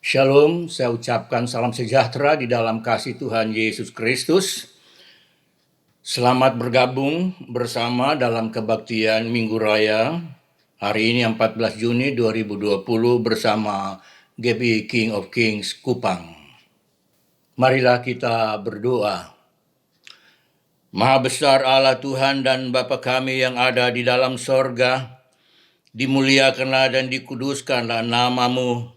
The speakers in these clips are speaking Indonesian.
Shalom, saya ucapkan salam sejahtera di dalam kasih Tuhan Yesus Kristus. Selamat bergabung bersama dalam kebaktian Minggu Raya hari ini 14 Juni 2020 bersama GBI King of Kings Kupang. Marilah kita berdoa. Maha besar Allah Tuhan dan Bapa kami yang ada di dalam sorga, dimuliakanlah dan dikuduskanlah nama-Mu.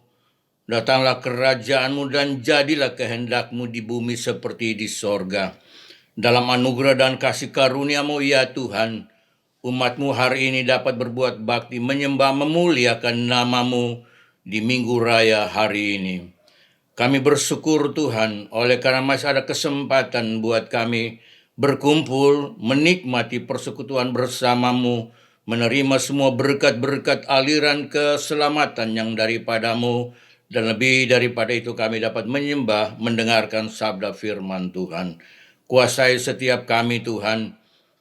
Datanglah kerajaan-Mu dan jadilah kehendak-Mu di bumi seperti di sorga. Dalam anugerah dan kasih karunia-Mu ya Tuhan, umat-Mu hari ini dapat berbuat bakti, menyembah, memuliakan nama-Mu di Minggu Raya hari ini. Kami bersyukur Tuhan, oleh karena masih ada kesempatan buat kami berkumpul, menikmati persekutuan bersama-Mu, menerima semua berkat-berkat aliran keselamatan yang daripada-Mu. Dan lebih daripada itu kami dapat menyembah, mendengarkan sabda firman Tuhan. Kuasai setiap kami Tuhan.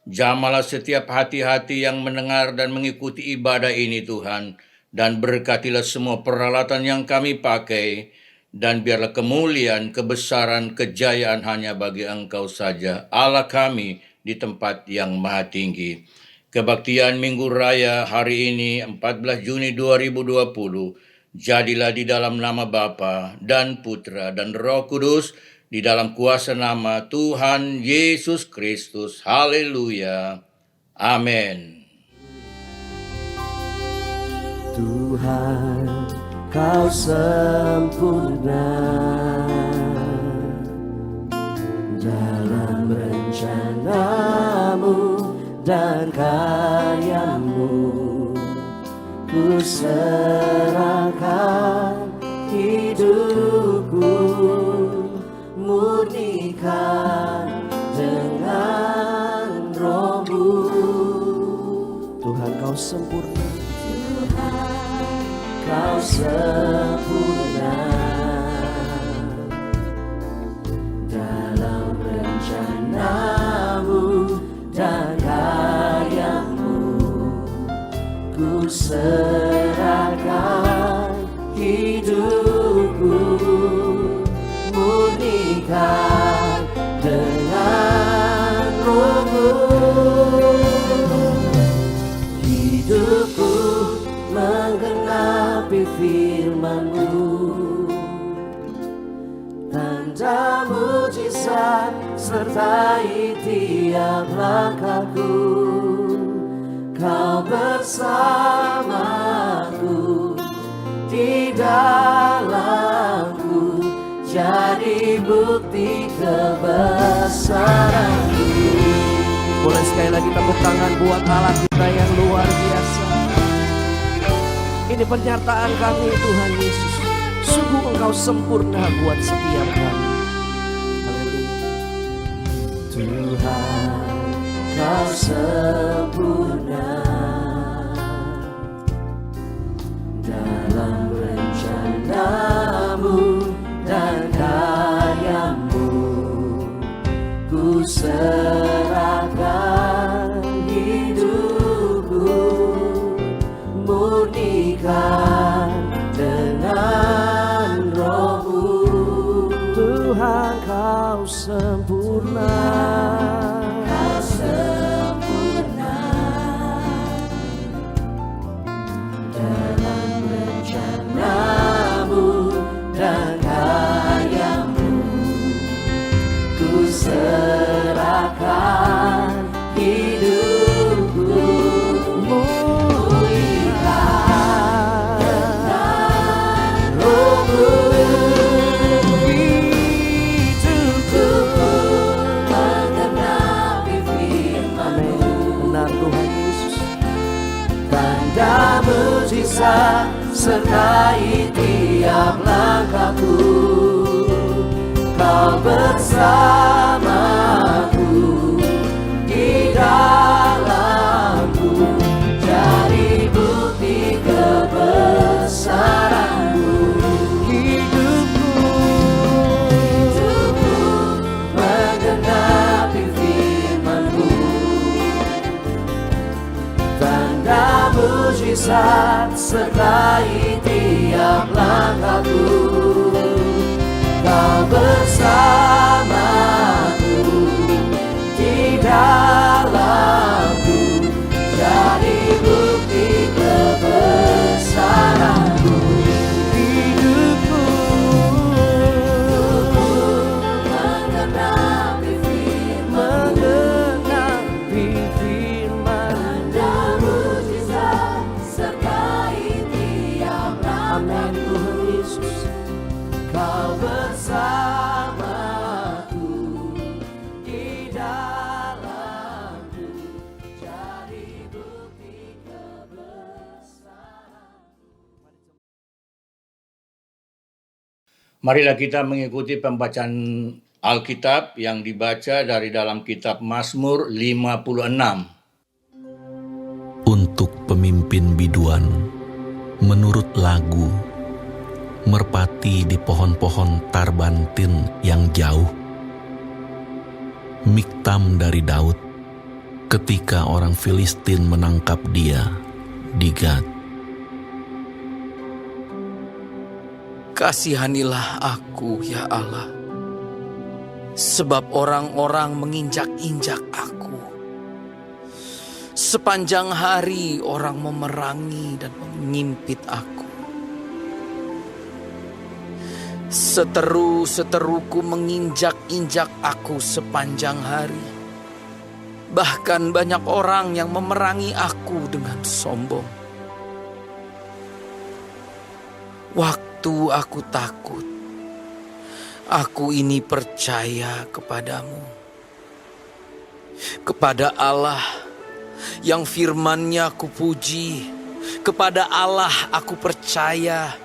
Jamalah setiap hati-hati yang mendengar dan mengikuti ibadah ini Tuhan. Dan berkatilah semua peralatan yang kami pakai. Dan biarlah kemuliaan, kebesaran, kejayaan hanya bagi Engkau saja, Allah kami di tempat yang maha tinggi. Kebaktian Minggu Raya hari ini 14 Juni 2020. Jadilah di dalam nama Bapa dan Putra dan Roh Kudus, di dalam kuasa nama Tuhan Yesus Kristus. Haleluya. Amin. Tuhan, Kau sempurna dalam rencana-Mu dan karya-Mu. Ku serahkan hidupku, murnikan dengan Roh-Mu. Tuhan Kau sempurna, Tuhan Kau sempurna dalam rencana-Mu dan karya-Mu. Ku serahkan hidupku, murnikan dengan Roh-Mu. Hidupku menggenapi firman-Mu, tanda mujizat sertai tiap langkahku. Kau bersamaku, di dalamku, jadi bukti kebesaran-Mu. Boleh sekali lagi tepuk tangan buat Allah kita yang luar biasa. Ini pernyataan kami Tuhan Yesus, sungguh Engkau sempurna buat setiap kami. Haleluya. Tuhan, Kau sempurna dalam rencana-Mu dan karya-Mu. Ku serahkan hidupku, murnikan dengan Roh-Mu. Tuhan Kau sempurna, Kau sempurna dalam rencana-Mu dan karya-Mu. Ku serahkan hidupku, murnikan dengan Roh-Mu. Hidupku menggenapi firman-Mu. Benar Tuhan Yesus, tanda mujizat sertai tiap langkahku. Kau bersamaku, di dalamku, jadi bukti kebesaran-Mu. Hidupku menggenapi firman-Mu, tanda mujizat sertai tiap langkahku. bersamaku, di dalamku, jadi bukti kebesaranmu. Hidupku mengenapi firman, dan mujizat sertai tiap langkahku. Amin Tuhan Yesus, Kau bersamaku, di dalamku, jadi bukti kebesaranmu. Marilah kita mengikuti pembacaan Alkitab yang dibaca dari dalam kitab Mazmur 56. Untuk pemimpin biduan, menurut lagu, merpati di pohon-pohon tarbantin yang jauh. Miktam dari Daud, ketika orang Filistin menangkap dia di Gad. Kasihanilah aku, ya Allah, sebab orang-orang menginjak-injak aku. Sepanjang hari orang memerangi dan mengimpit aku. Seteru-seteruku menginjak-injak aku sepanjang hari. Bahkan banyak orang yang memerangi aku dengan sombong. Waktu aku takut, aku ini percaya kepadamu, kepada Allah yang firman-Nya aku puji, kepada Allah aku percaya,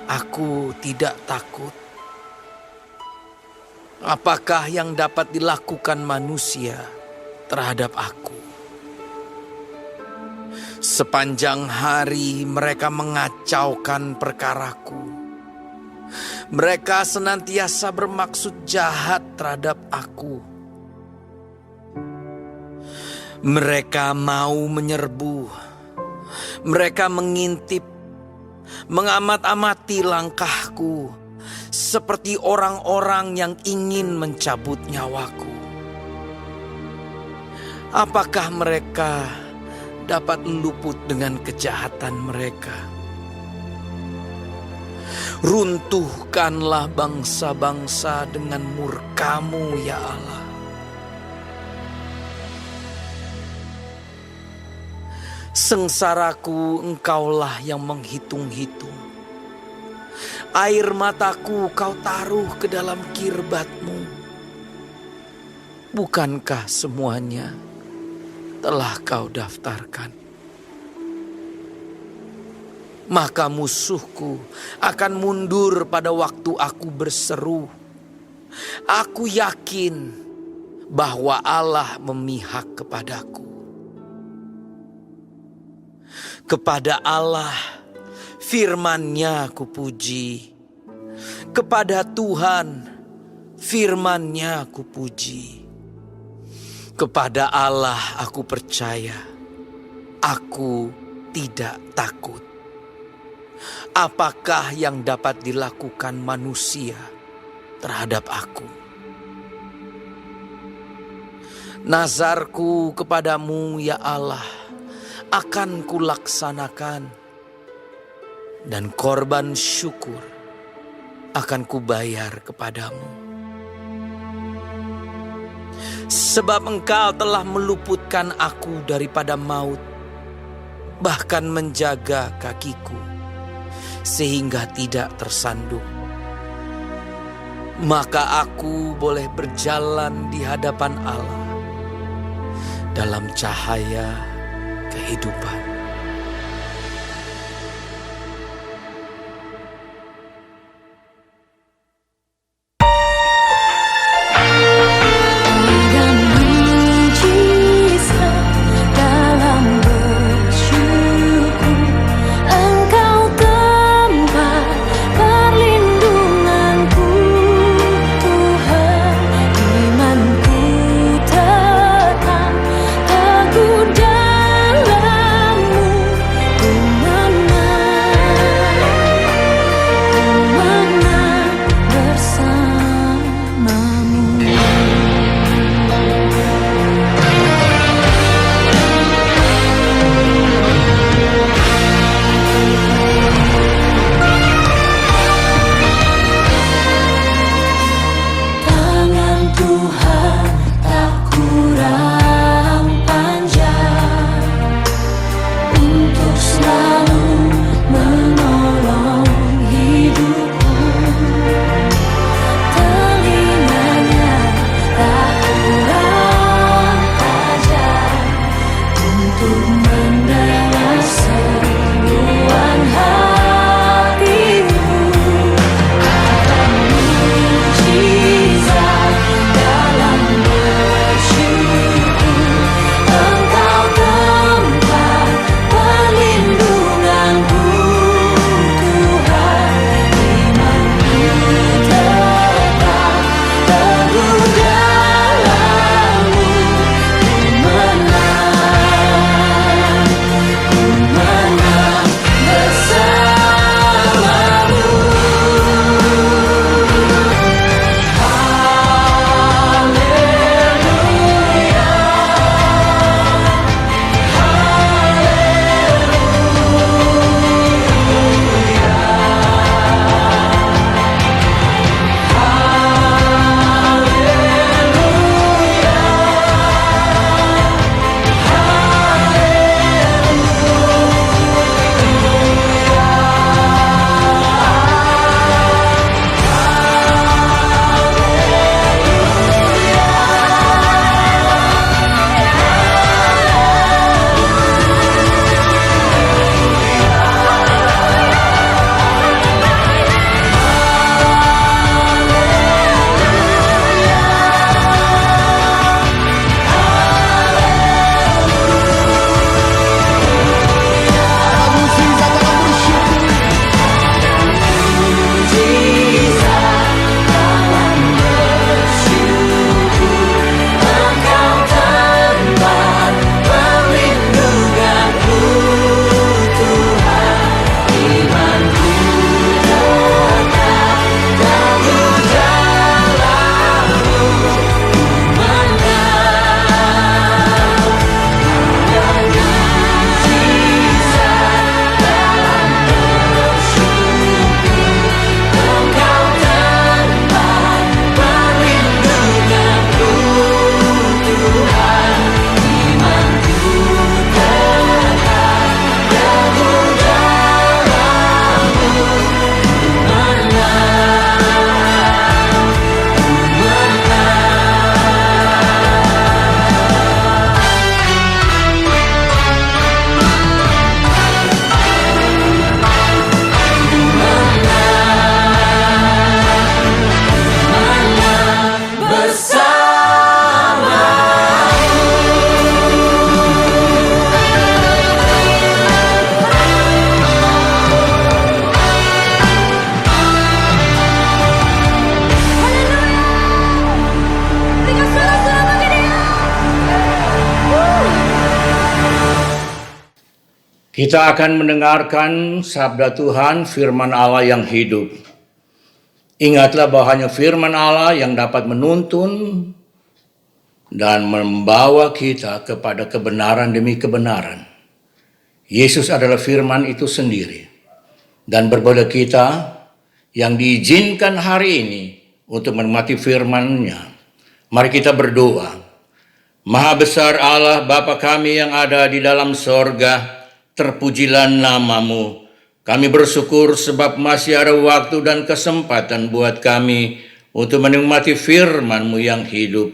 aku tidak takut. Apakah yang dapat dilakukan manusia terhadap aku? Sepanjang hari mereka mengacaukan perkaraku. Mereka senantiasa bermaksud jahat terhadap aku. Mereka mau menyerbu. Mereka mengintip, mengamat-amati langkahku, seperti orang-orang yang ingin mencabut nyawaku. Apakah mereka dapat luput dengan kejahatan mereka? Runtuhkanlah bangsa-bangsa dengan murka-Mu, ya Allah. Sengsaraku Engkaulah yang menghitung-hitung. Air mataku Kau taruh ke dalam kirbat-Mu. Bukankah semuanya telah Kau daftarkan? Maka musuhku akan mundur pada waktu aku berseru. Aku yakin bahwa Allah memihak kepadaku. Kepada Allah firman-Nya aku puji. Kepada Tuhan firman-Nya aku puji. Kepada Allah aku percaya. Aku tidak takut. Apakah yang dapat dilakukan manusia terhadap aku? Nazarku kepadamu, ya Allah, akan kulaksanakan, dan korban syukur akan kubayar kepadamu. Sebab Engkau telah meluputkan aku daripada maut, bahkan menjaga kakiku sehingga tidak tersandung. Maka aku boleh berjalan di hadapan Allah dalam cahaya kehidupan. Dalam Kita akan mendengarkan sabda Tuhan, firman Allah yang hidup. Ingatlah bahwa hanya firman Allah yang dapat menuntun dan membawa kita kepada kebenaran demi kebenaran. Yesus adalah firman itu sendiri. Dan berbeda kita yang diizinkan hari ini untuk menikmati firman-Nya. Mari kita berdoa. Maha besar Allah Bapa kami yang ada di dalam sorga, terpujilah nama-Mu. Kami bersyukur sebab masih ada waktu dan kesempatan buat kami untuk menikmati firman-Mu yang hidup.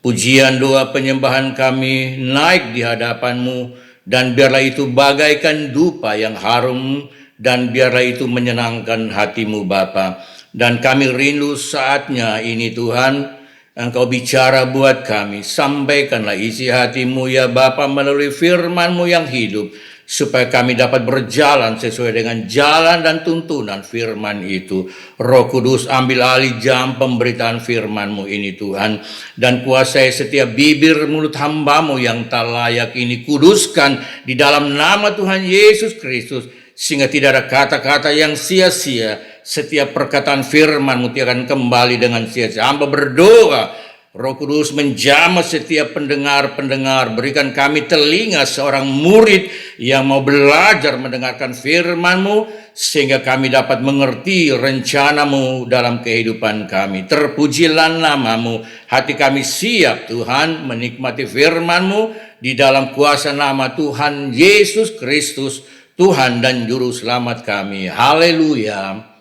Pujian, doa, penyembahan kami naik di hadapan-Mu, dan biarlah itu bagaikan dupa yang harum, dan biarlah itu menyenangkan hati-Mu Bapa. Dan kami rindu saatnya ini Tuhan, Engkau bicara buat kami, sampaikanlah isi hati-Mu ya Bapa melalui firman-Mu yang hidup, supaya kami dapat berjalan sesuai dengan jalan dan tuntunan firman itu. Roh Kudus, ambil alih jam pemberitaan firman-Mu ini Tuhan, dan kuasai setiap bibir mulut hamba-Mu yang tak layak ini. Kuduskan di dalam nama Tuhan Yesus Kristus, sehingga tidak ada kata-kata yang sia-sia. Setiap perkataan firman-Mu tidak akan kembali dengan sia-sia. Hamba berdoa, Roh Kudus menjamah setiap pendengar-pendengar. Berikan kami telinga seorang murid yang mau belajar mendengarkan firman-Mu, sehingga kami dapat mengerti rencana-Mu dalam kehidupan kami. Terpujilah nama-Mu. Hati kami siap Tuhan menikmati firman-Mu di dalam kuasa nama Tuhan Yesus Kristus, Tuhan dan Juru Selamat kami. Haleluya.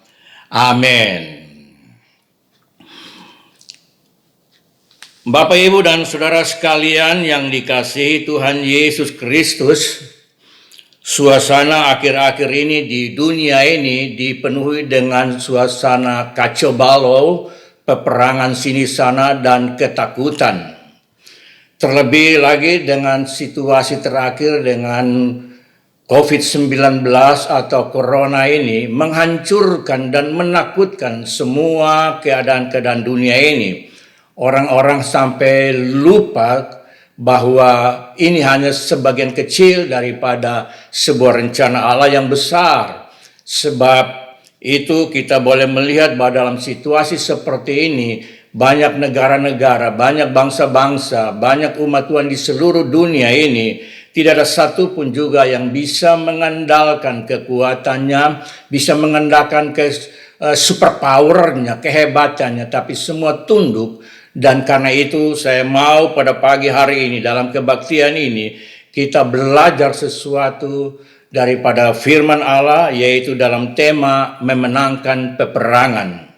Amin. Bapak, Ibu, dan Saudara sekalian yang dikasihi Tuhan Yesus Kristus, suasana akhir-akhir ini di dunia ini dipenuhi dengan suasana kacau balau, peperangan sini sana, dan ketakutan. Terlebih lagi dengan situasi terakhir dengan COVID-19 atau Corona ini menghancurkan dan menakutkan semua keadaan-keadaan dunia ini. Orang-orang sampai lupa bahwa ini hanya sebagian kecil daripada sebuah rencana Allah yang besar. Sebab itu kita boleh melihat bahwa dalam situasi seperti ini, banyak negara-negara, banyak bangsa-bangsa, banyak umat Tuhan di seluruh dunia ini, tidak ada satu pun juga yang bisa mengandalkan kekuatannya, bisa mengandalkan superpowernya, kehebatannya, tapi semua tunduk. Dan karena itu saya mau pada pagi hari ini dalam kebaktian ini kita belajar sesuatu daripada firman Allah, yaitu dalam tema memenangkan peperangan.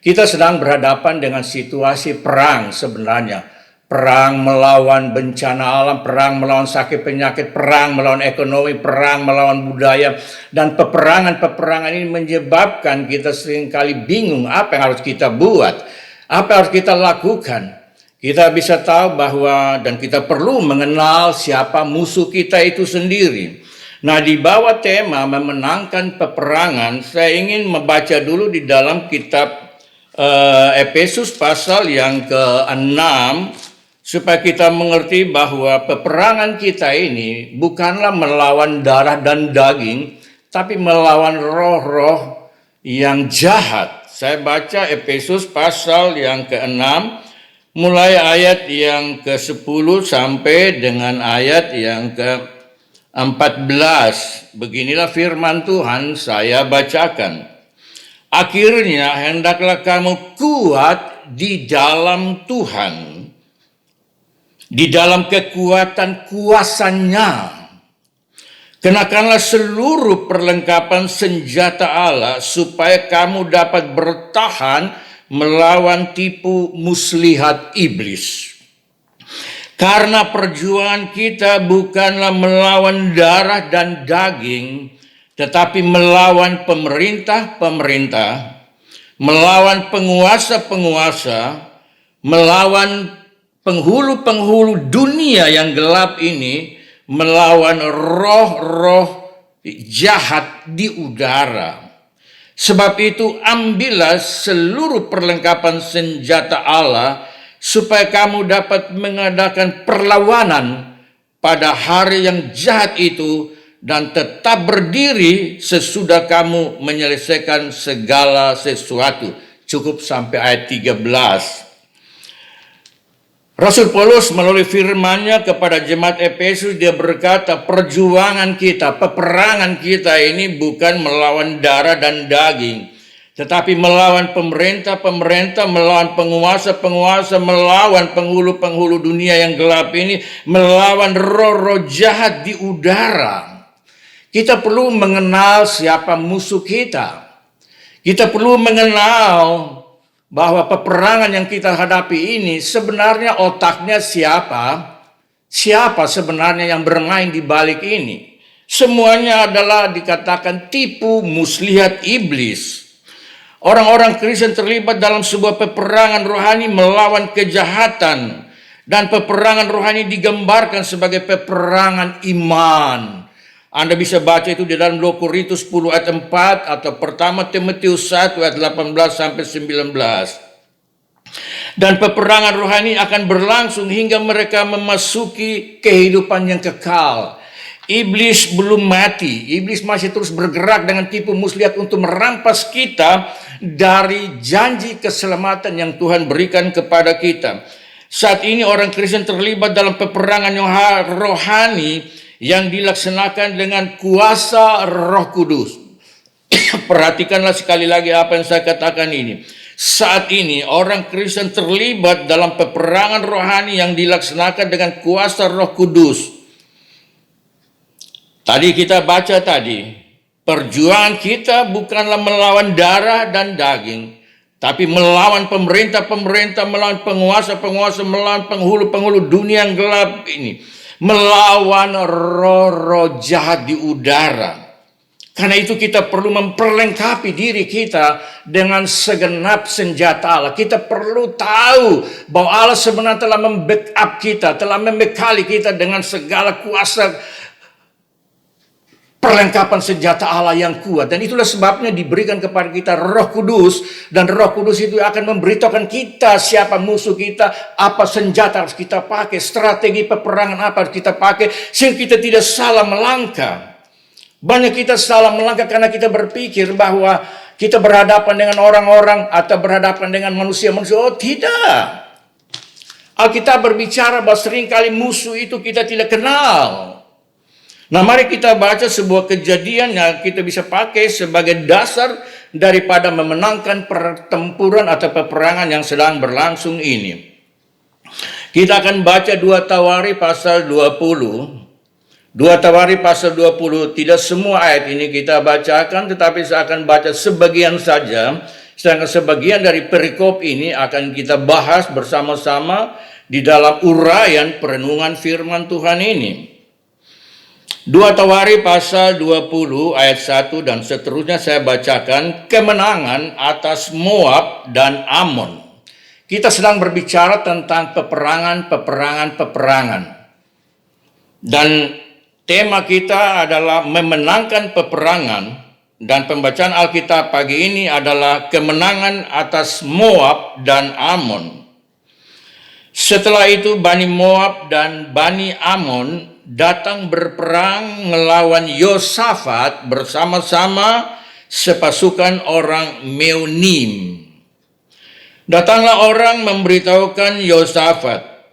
Kita sedang berhadapan dengan situasi perang sebenarnya. Perang melawan bencana alam, perang melawan sakit penyakit, perang melawan ekonomi, perang melawan budaya. Dan peperangan-peperangan ini menyebabkan kita seringkali bingung apa yang harus kita buat, apa yang harus kita lakukan. Kita bisa tahu bahwa dan kita perlu mengenal siapa musuh kita itu sendiri. Nah, di bawah tema memenangkan peperangan, saya ingin membaca dulu di dalam kitab Efesus pasal yang ke-6, supaya kita mengerti bahwa peperangan kita ini bukanlah melawan darah dan daging, tapi melawan roh-roh yang jahat. Saya baca Efesus pasal yang ke-6, mulai ayat yang ke-10 sampai dengan ayat yang ke-14. Beginilah firman Tuhan, saya bacakan. Akhirnya hendaklah kamu kuat di dalam Tuhan, di dalam kekuatan kuasanya. Kenakanlah seluruh perlengkapan senjata Allah supaya kamu dapat bertahan melawan tipu muslihat iblis. Karena perjuangan kita bukanlah melawan darah dan daging, tetapi melawan pemerintah-pemerintah, melawan penguasa-penguasa, melawan penghulu-penghulu dunia yang gelap ini, melawan roh-roh jahat di udara. Sebab itu ambillah seluruh perlengkapan senjata Allah supaya kamu dapat mengadakan perlawanan pada hari yang jahat itu, dan tetap berdiri sesudah kamu menyelesaikan segala sesuatu. Cukup sampai ayat 13. Rasul Paulus melalui firman-Nya kepada jemaat Efesus, dia berkata, perjuangan kita, peperangan kita ini bukan melawan darah dan daging, tetapi melawan pemerintah-pemerintah, melawan penguasa-penguasa, melawan penghulu-penghulu dunia yang gelap ini, melawan roh-roh jahat di udara. Kita perlu mengenal siapa musuh kita. Kita perlu mengenal bahwa peperangan yang kita hadapi ini sebenarnya otaknya siapa? Siapa sebenarnya yang bermain di balik ini? Semuanya adalah dikatakan tipu muslihat iblis. Orang-orang Kristen terlibat dalam sebuah peperangan rohani melawan kejahatan, dan peperangan rohani digambarkan sebagai peperangan iman. Anda bisa baca itu di dalam 2 Korintus 10 ayat 4 atau pertama Timotius 1 ayat 18 sampai 19. Dan peperangan rohani akan berlangsung hingga mereka memasuki kehidupan yang kekal. Iblis belum mati. Iblis masih terus bergerak dengan tipu muslihat untuk merampas kita dari janji keselamatan yang Tuhan berikan kepada kita. Saat ini orang Kristen terlibat dalam peperangan yang rohani yang dilaksanakan dengan kuasa Roh Kudus. Perhatikanlah sekali lagi apa yang saya katakan ini. Saat ini orang Kristen terlibat dalam peperangan rohani yang dilaksanakan dengan kuasa Roh Kudus. Tadi kita baca perjuangan kita bukanlah melawan darah dan daging, tapi melawan pemerintah-pemerintah, melawan penguasa-penguasa, melawan penghulu-penghulu dunia yang gelap ini. Melawan roh-roh jahat di udara. Karena itu kita perlu memperlengkapi diri kita dengan segenap senjata Allah. Kita perlu tahu bahwa Allah sebenarnya telah membackup kita, telah membekali kita dengan segala kuasa perlengkapan senjata Allah yang kuat. Dan itulah sebabnya diberikan kepada kita Roh Kudus. Dan Roh Kudus itu akan memberitahukan kita siapa musuh kita, apa senjata harus kita pakai, strategi peperangan apa harus kita pakai, sehingga kita tidak salah melangkah. Banyak kita salah melangkah karena kita berpikir bahwa kita berhadapan dengan orang-orang atau berhadapan dengan manusia-manusia. Oh tidak. Alkitab berbicara bahwa seringkali musuh itu kita tidak kenal. Nah, mari kita baca sebuah kejadian yang kita bisa pakai sebagai dasar daripada memenangkan pertempuran atau peperangan yang sedang berlangsung ini. Kita akan baca 2 Tawari pasal 20. 2 Tawari pasal 20, tidak semua ayat ini kita bacakan, tetapi saya akan baca sebagian saja. Sedangkan sebagian dari perikop ini akan kita bahas bersama-sama di dalam uraian perenungan firman Tuhan ini. 2 Tawari pasal 20 ayat 1 dan seterusnya saya bacakan, kemenangan atas Moab dan Amon. Kita sedang berbicara tentang peperangan. Dan tema kita adalah memenangkan peperangan, dan pembacaan Alkitab pagi ini adalah kemenangan atas Moab dan Amon. Setelah itu Bani Moab dan Bani Amon datang berperang melawan Yosafat bersama-sama sepasukan orang Meonim. Datanglah orang memberitahukan Yosafat,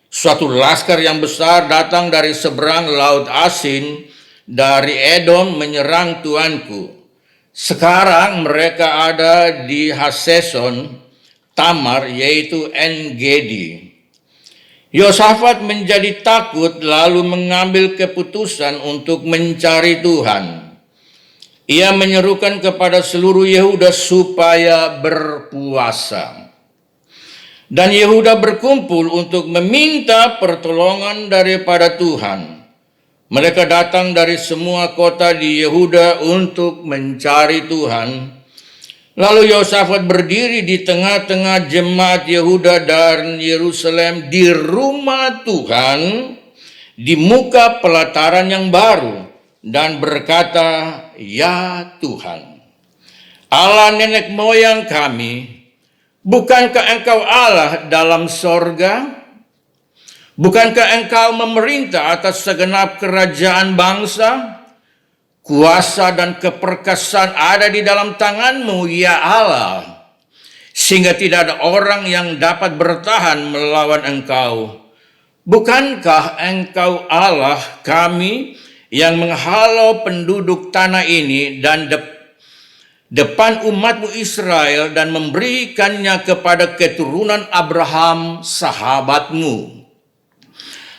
suatu laskar yang besar datang dari seberang laut Asin, dari Edom menyerang tuanku. Sekarang mereka ada di Haseson Tamar, yaitu En-Gedi. Yosafat menjadi takut lalu mengambil keputusan untuk mencari Tuhan. Ia menyerukan kepada seluruh Yehuda supaya berpuasa. Dan Yehuda berkumpul untuk meminta pertolongan daripada Tuhan. Mereka datang dari semua kota di Yehuda untuk mencari Tuhan. Lalu Yosafat berdiri di tengah-tengah jemaat Yehuda dan Yerusalem di rumah Tuhan, di muka pelataran yang baru, dan berkata, "Ya Tuhan, Allah nenek moyang kami, bukankah Engkau Allah dalam sorga? Bukankah Engkau memerintah atas segenap kerajaan bangsa? Kuasa dan keperkasaan ada di dalam tangan-Mu, ya Allah, sehingga tidak ada orang yang dapat bertahan melawan Engkau. Bukankah Engkau Allah kami yang menghalau penduduk tanah ini dan depan umat-Mu Israel dan memberikannya kepada keturunan Abraham sahabat-Mu?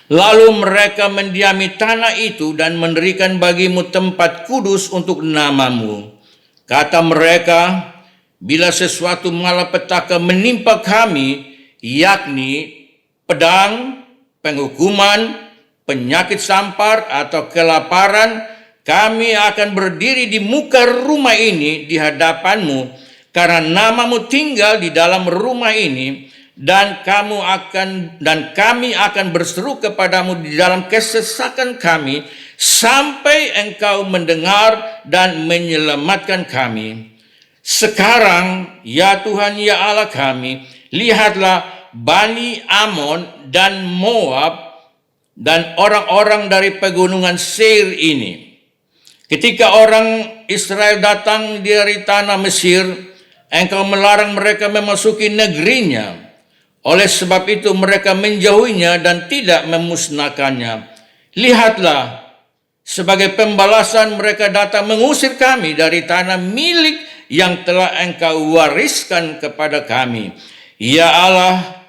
Lalu mereka mendiami tanah itu dan mendirikan bagi-Mu tempat kudus untuk nama-Mu. Kata mereka, bila sesuatu malapetaka menimpa kami, yakni pedang, penghukuman, penyakit sampar, atau kelaparan, kami akan berdiri di muka rumah ini di hadapan-Mu, karena nama-Mu tinggal di dalam rumah ini, dan kami akan berseru kepadamu di dalam kesesakan kami sampai Engkau mendengar dan menyelamatkan kami. Sekarang, ya Tuhan, ya Allah kami, lihatlah Bani Amon dan Moab dan orang-orang dari pegunungan Seir ini. Ketika orang Israel datang dari tanah Mesir, Engkau melarang mereka memasuki negerinya. Oleh sebab itu mereka menjauhinya dan tidak memusnahkannya. Lihatlah, sebagai pembalasan mereka datang mengusir kami dari tanah milik yang telah Engkau wariskan kepada kami. Ya Allah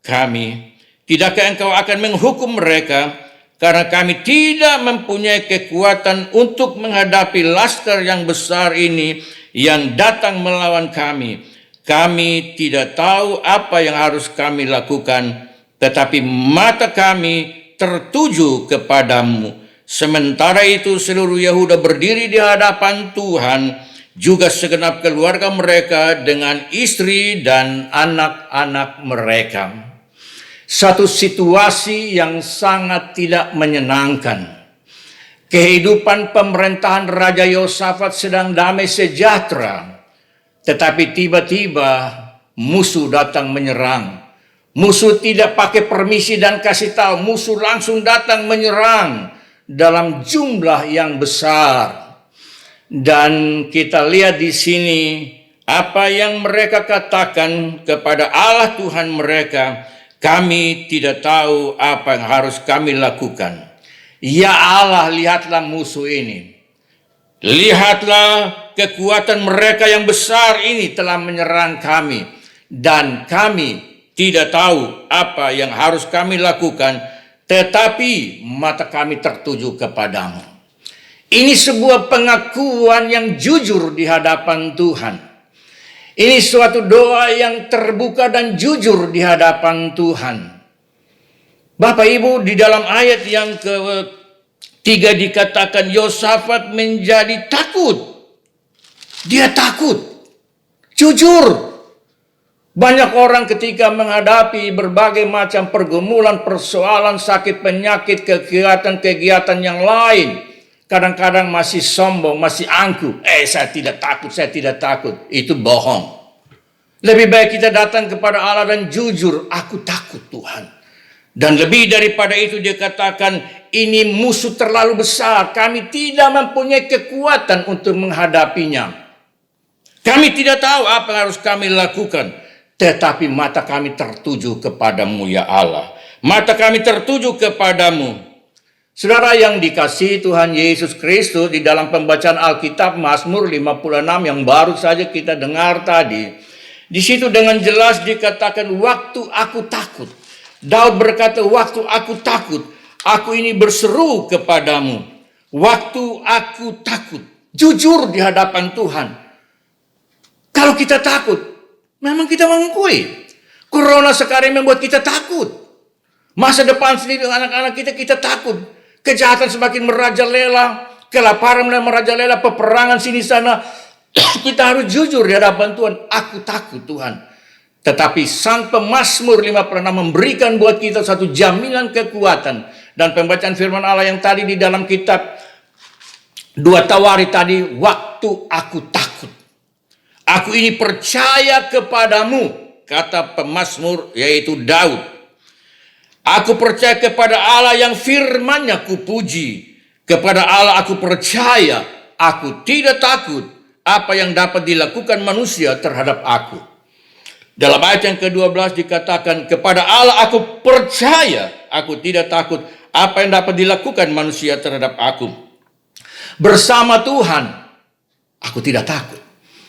kami, tidakkah Engkau akan menghukum mereka? Karena kami tidak mempunyai kekuatan untuk menghadapi laskar yang besar ini yang datang melawan kami. Kami tidak tahu apa yang harus kami lakukan, tetapi mata kami tertuju kepadamu. Sementara itu seluruh Yehuda berdiri di hadapan Tuhan, juga segenap keluarga mereka dengan istri dan anak-anak mereka. Satu situasi yang sangat tidak menyenangkan. Kehidupan pemerintahan Raja Yosafat sedang damai sejahtera. Tetapi tiba-tiba musuh datang menyerang. Musuh tidak pakai permisi dan kasih tahu. Musuh langsung datang menyerang dalam jumlah yang besar. Dan kita lihat di sini apa yang mereka katakan kepada Allah Tuhan mereka. Kami tidak tahu apa yang harus kami lakukan. Ya Allah, lihatlah musuh ini. Lihatlah kekuatan mereka yang besar ini telah menyerang kami. Dan kami tidak tahu apa yang harus kami lakukan. Tetapi mata kami tertuju kepadamu. Ini sebuah pengakuan yang jujur di hadapan Tuhan. Ini suatu doa yang terbuka dan jujur di hadapan Tuhan. Bapak Ibu, di dalam ayat yang ketiga dikatakan Yosafat menjadi takut. Dia takut. Jujur. Banyak orang ketika menghadapi berbagai macam pergumulan, persoalan, sakit, penyakit, kegiatan-kegiatan yang lain. Kadang-kadang masih sombong, masih angkuh. Saya tidak takut, saya tidak takut. Itu bohong. Lebih baik kita datang kepada Allah dan jujur, aku takut Tuhan. Dan lebih daripada itu dia katakan, ini musuh terlalu besar. Kami tidak mempunyai kekuatan untuk menghadapinya. Kami tidak tahu apa yang harus kami lakukan. Tetapi mata kami tertuju kepadamu ya Allah. Mata kami tertuju kepadamu. Saudara yang dikasihi Tuhan Yesus Kristus, di dalam pembacaan Alkitab Mazmur 56 yang baru saja kita dengar tadi, di situ dengan jelas dikatakan waktu aku takut. Daud berkata waktu aku takut, aku ini berseru kepadamu. Waktu aku takut, jujur di hadapan Tuhan. Kalau kita takut, memang kita mengakui. Corona sekarang membuat kita takut. Masa depan sendiri anak-anak kita takut. Kejahatan semakin merajalela, kelaparan merajalela, peperangan sini sana. Kita harus jujur di hadapan Tuhan. Aku takut Tuhan. Tetapi Sang Pemazmur 56 memberikan buat kita satu jaminan kekuatan. Dan pembacaan firman Allah yang tadi di dalam kitab 2 Tawarik tadi, waktu aku takut. Aku ini percaya kepadamu, kata pemazmur yaitu Daud. Aku percaya kepada Allah yang firman-Nya kupuji. Kepada Allah aku percaya, aku tidak takut apa yang dapat dilakukan manusia terhadap aku. Dalam ayat yang ke-12 dikatakan, kepada Allah aku percaya, aku tidak takut apa yang dapat dilakukan manusia terhadap aku. Bersama Tuhan, aku tidak takut.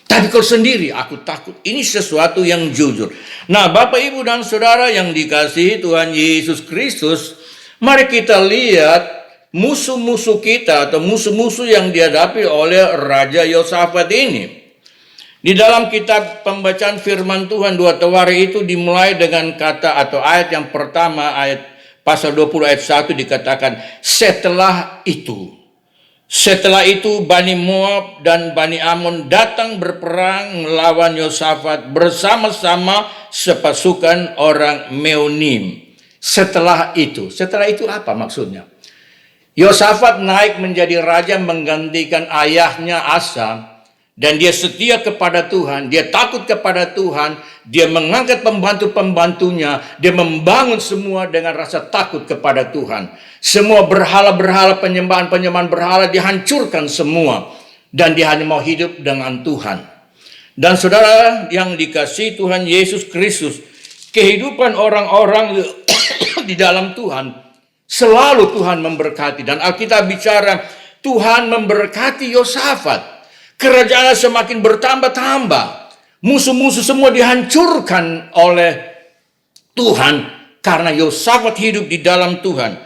Tapi kalau sendiri, aku takut. Ini sesuatu yang jujur. Nah, Bapak, Ibu, dan Saudara yang dikasihi Tuhan Yesus Kristus, mari kita lihat musuh-musuh kita atau musuh-musuh yang dihadapi oleh Raja Yosafat ini. Di dalam kitab pembacaan firman Tuhan 2 Tawari itu dimulai dengan kata atau ayat yang pertama, ayat pasal 20 ayat 1 dikatakan, setelah itu Bani Moab dan Bani Amon datang berperang melawan Yosafat bersama-sama sepasukan orang Meonim. Setelah itu apa maksudnya? Yosafat naik menjadi raja menggantikan ayahnya Asa, dan dia setia kepada Tuhan, dia takut kepada Tuhan, dia mengangkat pembantu-pembantunya, dia membangun semua dengan rasa takut kepada Tuhan. Semua berhala-berhala, penyembahan-penyembahan berhala dihancurkan semua, dan dia hanya mau hidup dengan Tuhan. Dan saudara yang dikasihi Tuhan Yesus Kristus, kehidupan orang-orang di dalam Tuhan selalu Tuhan memberkati. Dan Alkitab bicara Tuhan memberkati Yosafat. Kerajaannya semakin bertambah-tambah. Musuh-musuh semua dihancurkan oleh Tuhan karena Yosafat hidup di dalam Tuhan.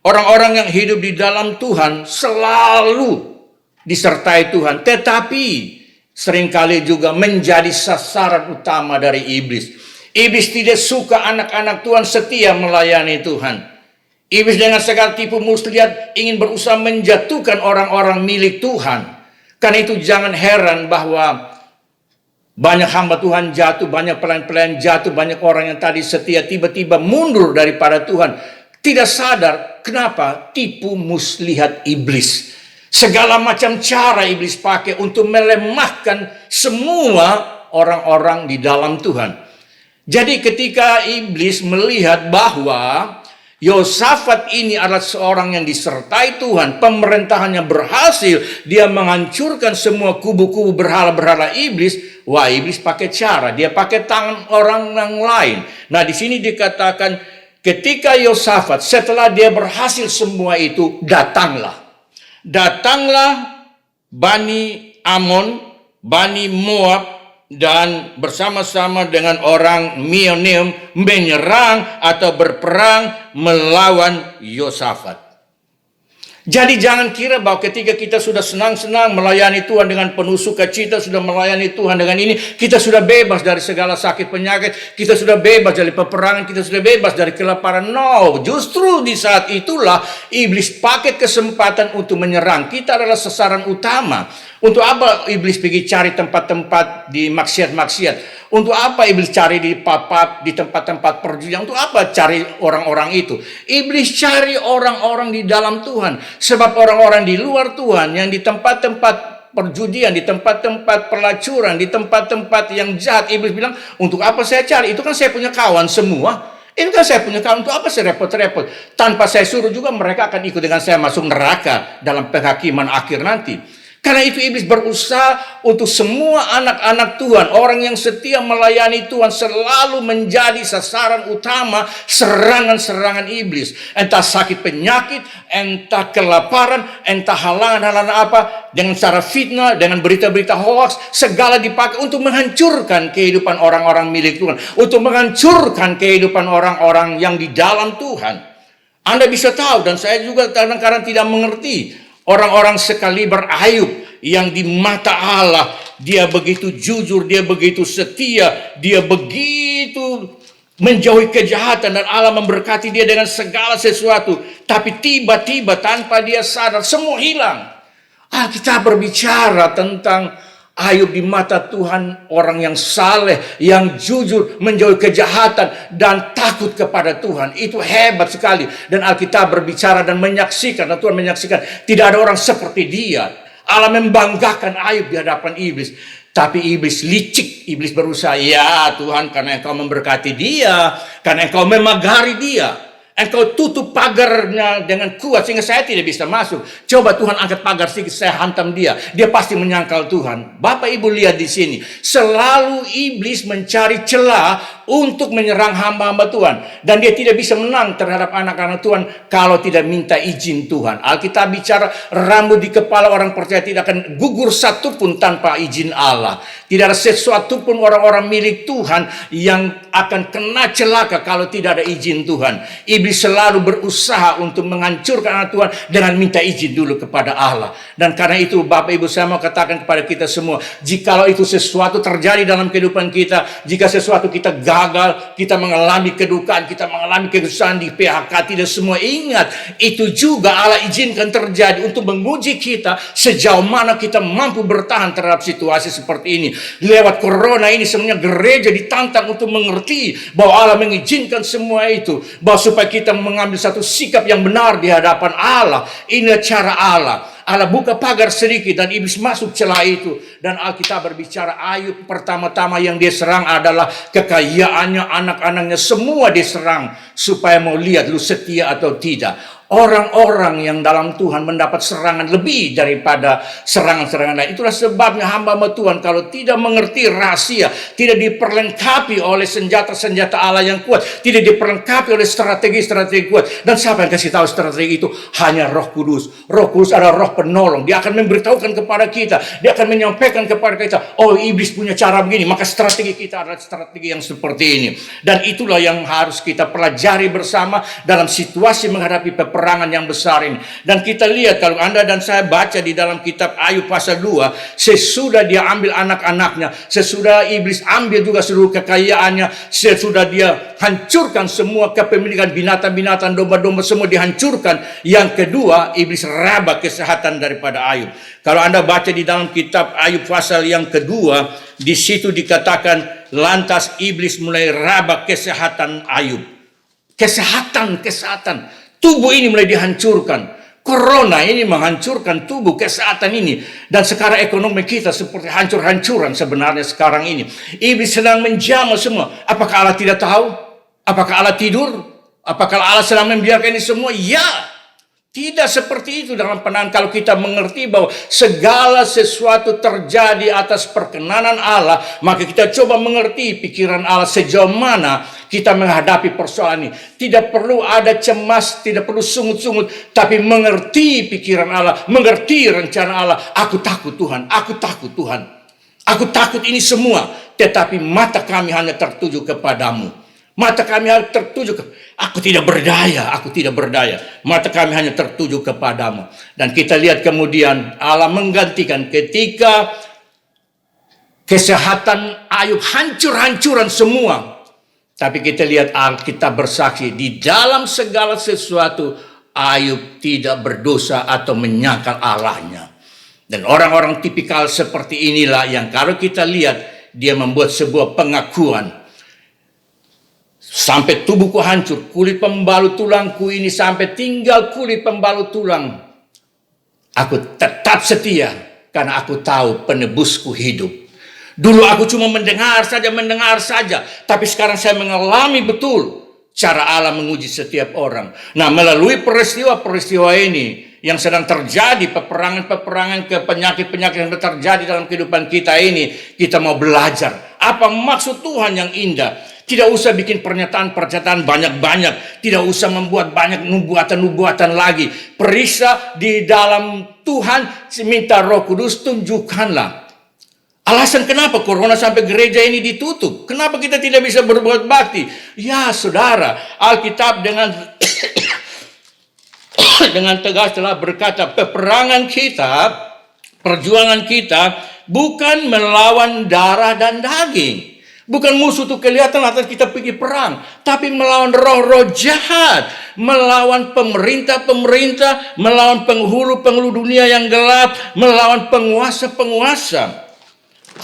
Orang-orang yang hidup di dalam Tuhan selalu disertai Tuhan. Tetapi seringkali juga menjadi sasaran utama dari iblis. Iblis tidak suka anak-anak Tuhan setia melayani Tuhan. Iblis dengan segala tipu muslihat ingin berusaha menjatuhkan orang-orang milik Tuhan. Karena itu jangan heran bahwa banyak hamba Tuhan jatuh, banyak pelayan-pelayan jatuh, banyak orang yang tadi setia tiba-tiba mundur daripada Tuhan. Tidak sadar kenapa? Tipu muslihat iblis. Segala macam cara iblis pakai untuk melemahkan semua orang-orang di dalam Tuhan. Jadi ketika iblis melihat bahwa Yosafat ini adalah seorang yang disertai Tuhan, pemerintahannya berhasil, dia menghancurkan semua kubu-kubu berhala-berhala iblis. Wah, iblis pakai cara, dia pakai tangan orang yang lain. Nah, di sini dikatakan ketika Yosafat setelah dia berhasil semua itu, datanglah Bani Amon, Bani Moab, dan bersama-sama dengan orang Meonim menyerang atau berperang melawan Yosafat. Jadi jangan kira bahwa ketika kita sudah senang-senang melayani Tuhan dengan penuh sukacita, sudah melayani Tuhan dengan ini, kita sudah bebas dari segala sakit penyakit, kita sudah bebas dari peperangan, kita sudah bebas dari kelaparan. No, justru di saat itulah iblis pakai kesempatan untuk menyerang. Kita adalah sasaran utama. Untuk apa iblis pergi cari tempat-tempat di maksiat-maksiat? Untuk apa iblis cari di pub-pub, di tempat-tempat perjudian? Untuk apa cari orang-orang itu? Iblis cari orang-orang di dalam Tuhan. Sebab orang-orang di luar Tuhan yang di tempat-tempat perjudian, di tempat-tempat pelacuran, di tempat-tempat yang jahat, iblis bilang, untuk apa saya cari? Itu kan saya punya kawan semua. Ini kan saya punya kawan, untuk apa saya repot-repot? Tanpa saya suruh juga mereka akan ikut dengan saya masuk neraka dalam penghakiman akhir nanti. Karena itu iblis berusaha untuk semua anak-anak Tuhan, orang yang setia melayani Tuhan, selalu menjadi sasaran utama serangan-serangan iblis. Entah sakit penyakit, entah kelaparan, entah halangan-halangan apa, dengan cara fitnah, dengan berita-berita hoax, segala dipakai untuk menghancurkan kehidupan orang-orang milik Tuhan, untuk menghancurkan kehidupan orang-orang yang di dalam Tuhan. Anda bisa tahu, dan saya juga kadang-kadang tidak mengerti, orang-orang sekaliber Ayub yang di mata Allah dia begitu jujur, dia begitu setia, dia begitu menjauhi kejahatan, dan Allah memberkati dia dengan segala sesuatu. Tapi tiba-tiba tanpa dia sadar semua hilang. Kita berbicara tentang Ayub di mata Tuhan, orang yang saleh, yang jujur, menjauhi kejahatan dan takut kepada Tuhan. Itu hebat sekali. Dan Alkitab berbicara dan menyaksikan, dan Tuhan menyaksikan tidak ada orang seperti dia. Allah membanggakan Ayub di hadapan iblis. Tapi iblis licik, iblis berusaha, ya Tuhan, karena Engkau memberkati dia, karena Engkau memagari dia, Engkau tutup pagarnya dengan kuat sehingga saya tidak bisa masuk. Coba Tuhan angkat pagar sedikit, saya hantam dia. Dia pasti menyangkal Tuhan. Bapak Ibu lihat di sini, selalu iblis mencari celah untuk menyerang hamba-hamba Tuhan, dan dia tidak bisa menang terhadap anak-anak Tuhan kalau tidak minta izin Tuhan. Alkitab bicara rambut di kepala orang percaya tidak akan gugur satu pun tanpa izin Allah. Tidak ada sesuatu pun orang-orang milik Tuhan yang akan kena celaka kalau tidak ada izin Tuhan. Iblis selalu berusaha untuk menghancurkan anak Tuhan dengan minta izin dulu kepada Allah. Dan karena itu Bapak Ibu, saya mau katakan kepada kita semua, jikalau itu sesuatu terjadi dalam kehidupan kita, jika sesuatu kita gagal, kita mengalami kedukaan, kita mengalami kesusahan di PHK, tidak semua, ingat, itu juga Allah izinkan terjadi untuk menguji kita sejauh mana kita mampu bertahan terhadap situasi seperti ini. Lewat corona ini sebenarnya gereja ditantang untuk mengerti bahwa Allah mengizinkan semua itu, bahwa supaya kita mengambil satu sikap yang benar di hadapan Allah. Inilah cara Allah. Allah buka pagar sedikit dan iblis masuk celah itu. Dan Alkitab berbicara Ayub pertama-tama yang diserang adalah kekayaannya, anak-anaknya semua diserang. Supaya mau lihat lu setia atau tidak. Orang-orang yang dalam Tuhan mendapat serangan lebih daripada serangan-serangan lain. Itulah sebabnya hamba-hamba Tuhan kalau tidak mengerti rahasia, tidak diperlengkapi oleh senjata-senjata Allah yang kuat, tidak diperlengkapi oleh strategi-strategi kuat. Dan siapa yang kasih tahu strategi itu? Hanya Roh Kudus. Roh Kudus adalah Roh penolong. Dia akan memberitahukan kepada kita, dia akan menyampaikan kepada kita, oh iblis punya cara begini, maka strategi kita adalah strategi yang seperti ini. Dan itulah yang harus kita pelajari bersama dalam situasi menghadapi peperangan yang besar ini. Dan kita lihat, kalau Anda dan saya baca di dalam kitab Ayub pasal 2, sesudah dia ambil anak-anaknya, sesudah iblis ambil juga seluruh kekayaannya, sesudah dia hancurkan semua kepemilikan binatang-binatang, domba-domba semua dihancurkan. Yang kedua, iblis raba kesehatan daripada Ayub. Kalau Anda baca di dalam kitab Ayub pasal yang kedua, di situ dikatakan lantas iblis mulai raba kesehatan Ayub. Kesehatan. Tubuh ini mulai dihancurkan. Corona ini menghancurkan tubuh, kesehatan ini. Dan sekarang ekonomi kita seperti hancur-hancuran sebenarnya sekarang ini. Iblis sedang menjamah semua. Apakah Allah tidak tahu? Apakah Allah tidur? Apakah Allah sedang membiarkan ini semua? Ya. Tidak seperti itu dalam pandangan kalau kita mengerti bahwa segala sesuatu terjadi atas perkenanan Allah, maka kita coba mengerti pikiran Allah sejauh mana kita menghadapi persoalan ini. Tidak perlu ada cemas, tidak perlu sungut-sungut, tapi mengerti pikiran Allah, mengerti rencana Allah. Aku takut Tuhan, aku takut Tuhan. Aku takut ini semua, tetapi mata kami hanya tertuju kepadamu. Mata kami hanya tertuju ke, aku tidak berdaya. Mata kami hanya tertuju kepadamu. Dan kita lihat kemudian Allah menggantikan ketika kesehatan Ayub hancur-hancuran semua. Tapi kita lihat Alkitab bersaksi di dalam segala sesuatu Ayub tidak berdosa atau menyangkal Allahnya. Dan orang-orang tipikal seperti inilah yang kalau kita lihat dia membuat sebuah pengakuan. Sampai tubuhku hancur, kulit pembalut tulangku ini sampai tinggal kulit pembalut tulang. Aku tetap setia karena aku tahu penebusku hidup. Dulu aku cuma mendengar saja. Tapi sekarang saya mengalami betul cara Allah menguji setiap orang. Nah, melalui peristiwa-peristiwa ini yang sedang terjadi, peperangan-peperangan, penyakit-penyakit yang terjadi dalam kehidupan kita ini, kita mau belajar apa maksud Tuhan yang indah. Tidak usah bikin pernyataan-pernyataan banyak-banyak. Tidak usah membuat banyak nubuatan-nubuatan lagi. Periksa di dalam Tuhan, minta Roh Kudus, tunjukkanlah. Alasan kenapa corona sampai gereja ini ditutup. Kenapa kita tidak bisa berbuat bakti? Ya saudara, Alkitab dengan tegas telah berkata, peperangan kita, perjuangan kita, bukan melawan darah dan daging. Bukan musuh itu kelihatan atas kita pergi perang. Tapi melawan roh-roh jahat. Melawan pemerintah-pemerintah. Melawan penghulu-penghulu dunia yang gelap. Melawan penguasa-penguasa.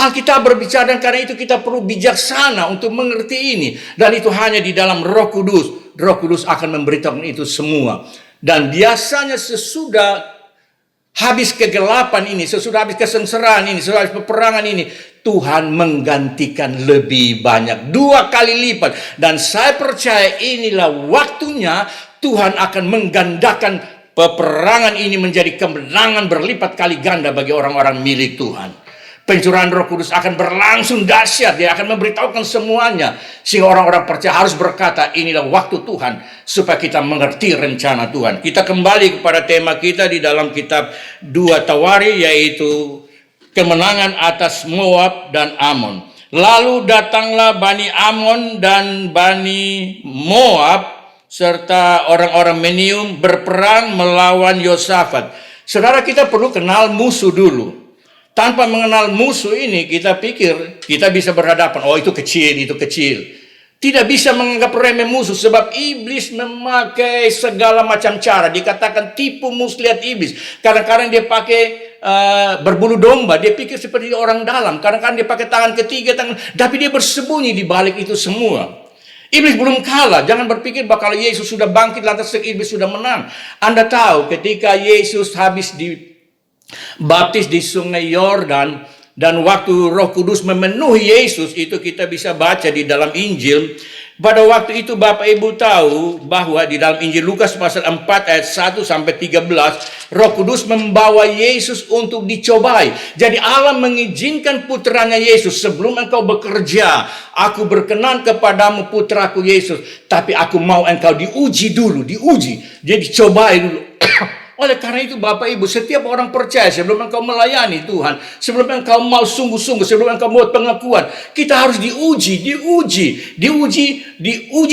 Alkitab berbicara dan karena itu kita perlu bijaksana untuk mengerti ini. Dan itu hanya di dalam Roh Kudus. Roh Kudus akan memberitahukan itu semua. Dan biasanya sesudah habis kegelapan ini, sesudah habis kesengsaraan ini, sesudah habis peperangan ini, Tuhan menggantikan lebih banyak, 2 kali lipat. Dan saya percaya inilah waktunya Tuhan akan menggandakan peperangan ini menjadi kemenangan berlipat kali ganda bagi orang-orang milik Tuhan. Pencurahan Roh Kudus akan berlangsung dahsyat. Dia akan memberitahukan semuanya. Sehingga orang-orang percaya harus berkata, inilah waktu Tuhan. Supaya kita mengerti rencana Tuhan. Kita kembali kepada tema kita di dalam kitab 2 Tawari, yaitu kemenangan atas Moab dan Amon. Lalu datanglah Bani Amon dan Bani Moab serta orang-orang Menium berperang melawan Yosafat. Saudara, kita perlu kenal musuh dulu. Tanpa mengenal musuh ini, kita pikir kita bisa berhadapan. Oh, itu kecil, itu kecil. Tidak bisa menganggap remeh musuh, sebab iblis memakai segala macam cara. Dikatakan tipu muslihat iblis. Kadang-kadang dia pakai berbulu domba. Dia pikir seperti orang dalam. Kadang-kadang dia pakai tangan ketiga, tapi dia bersembunyi di balik itu semua. Iblis belum kalah. Jangan berpikir bahwa kalau Yesus sudah bangkit lantas iblis sudah menang. Anda tahu ketika Yesus habis baptis di sungai Yordan dan waktu Roh Kudus memenuhi Yesus, itu kita bisa baca di dalam Injil. Pada waktu itu Bapak Ibu tahu bahwa di dalam Injil Lukas pasal 4 ayat 1 sampai 13, Roh Kudus membawa Yesus untuk dicobai. Jadi Allah mengizinkan putranya Yesus, sebelum engkau bekerja, aku berkenan kepadamu putraku Yesus, tapi aku mau engkau diuji dulu, diuji. Jadi dicobai dulu. Oleh karena itu Bapak Ibu, setiap orang percaya sebelum engkau melayani Tuhan, sebelum engkau mau sungguh-sungguh, sebelum engkau buat pengakuan, kita harus diuji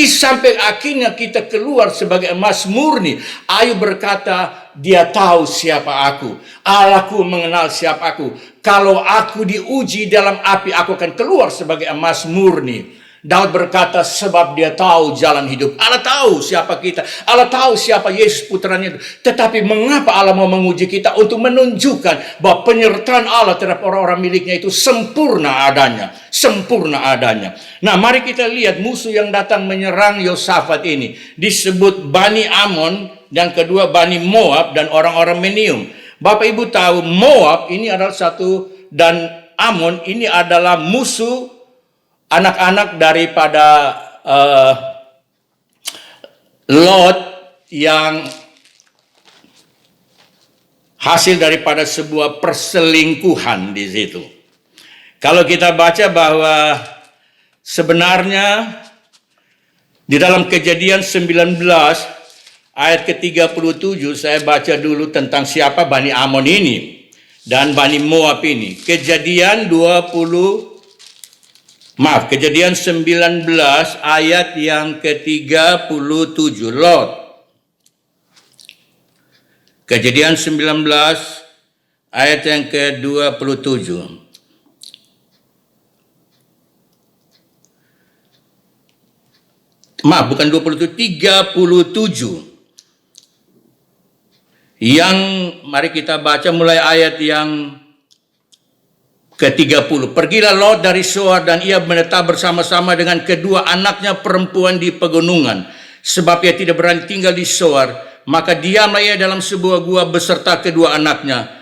sampai akhirnya kita keluar sebagai emas murni. Ayub berkata, dia tahu siapa aku, Allahku mengenal siapa aku. Kalau aku diuji dalam api, aku akan keluar sebagai emas murni. Daud berkata, sebab dia tahu jalan hidup. Allah tahu siapa kita. Allah tahu siapa Yesus putranya itu. Tetapi mengapa Allah mau menguji kita? Untuk menunjukkan bahwa penyertaan Allah terhadap orang-orang miliknya itu sempurna adanya. Sempurna adanya. Nah, mari kita lihat musuh yang datang menyerang Yosafat ini. Disebut Bani Amon, dan kedua Bani Moab dan orang-orang Menium. Bapak Ibu tahu Moab ini adalah satu, dan Amon ini adalah musuh anak-anak daripada Lot yang hasil daripada sebuah perselingkuhan di situ. Kalau kita baca bahwa sebenarnya di dalam Kejadian 19 ayat ke-37, saya baca dulu tentang siapa Bani Amon ini dan Bani Moab ini. Kejadian 19 ayat yang ke-37, Lot. Kejadian 19 ayat yang ke-27. Maaf, bukan 27, 37. Yang mari kita baca mulai ayat yang ke-30. Pergilah Lot dari Zoar dan ia menetap bersama-sama dengan kedua anaknya perempuan di pegunungan, sebab ia tidak berani tinggal di Zoar. Maka diamlah ia dalam sebuah gua beserta kedua anaknya.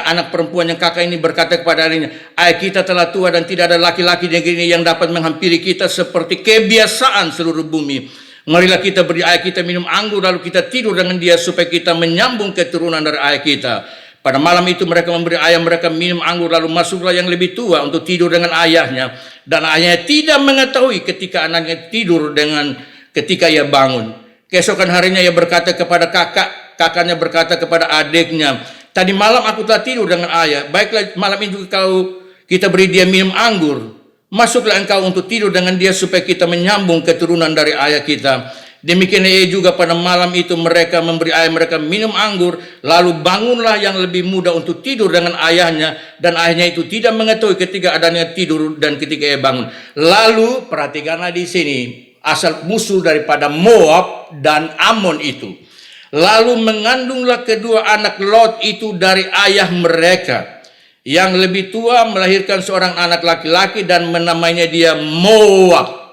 Anak perempuan yang kakak ini berkata kepada adiknya, ayah kita telah tua dan tidak ada laki-laki di negeri ini yang dapat menghampiri kita seperti kebiasaan seluruh bumi. Marilah kita beri ayah kita minum anggur, lalu kita tidur dengan dia supaya kita menyambung keturunan dari ayah kita. Pada malam itu mereka memberi ayah mereka minum anggur, lalu masuklah yang lebih tua untuk tidur dengan ayahnya. Dan ayahnya tidak mengetahui ketika anaknya tidur ketika ia bangun. Keesokan harinya ia berkata kepada kakaknya berkata kepada adiknya, tadi malam aku telah tidur dengan ayah. Baiklah, malam itu kita beri dia minum anggur. Masuklah engkau untuk tidur dengan dia supaya kita menyambung keturunan dari ayah kita. Demikianlah ia juga pada malam itu mereka memberi ayah mereka minum anggur, lalu bangunlah yang lebih muda untuk tidur dengan ayahnya, dan ayahnya itu tidak mengetahui ketika adanya tidur dan ketika ia bangun. Lalu perhatikanlah di sini asal musuh daripada Moab dan Amon itu. Lalu mengandunglah kedua anak Lot itu dari ayah mereka. Yang lebih tua melahirkan seorang anak laki-laki dan menamainya dia Moab.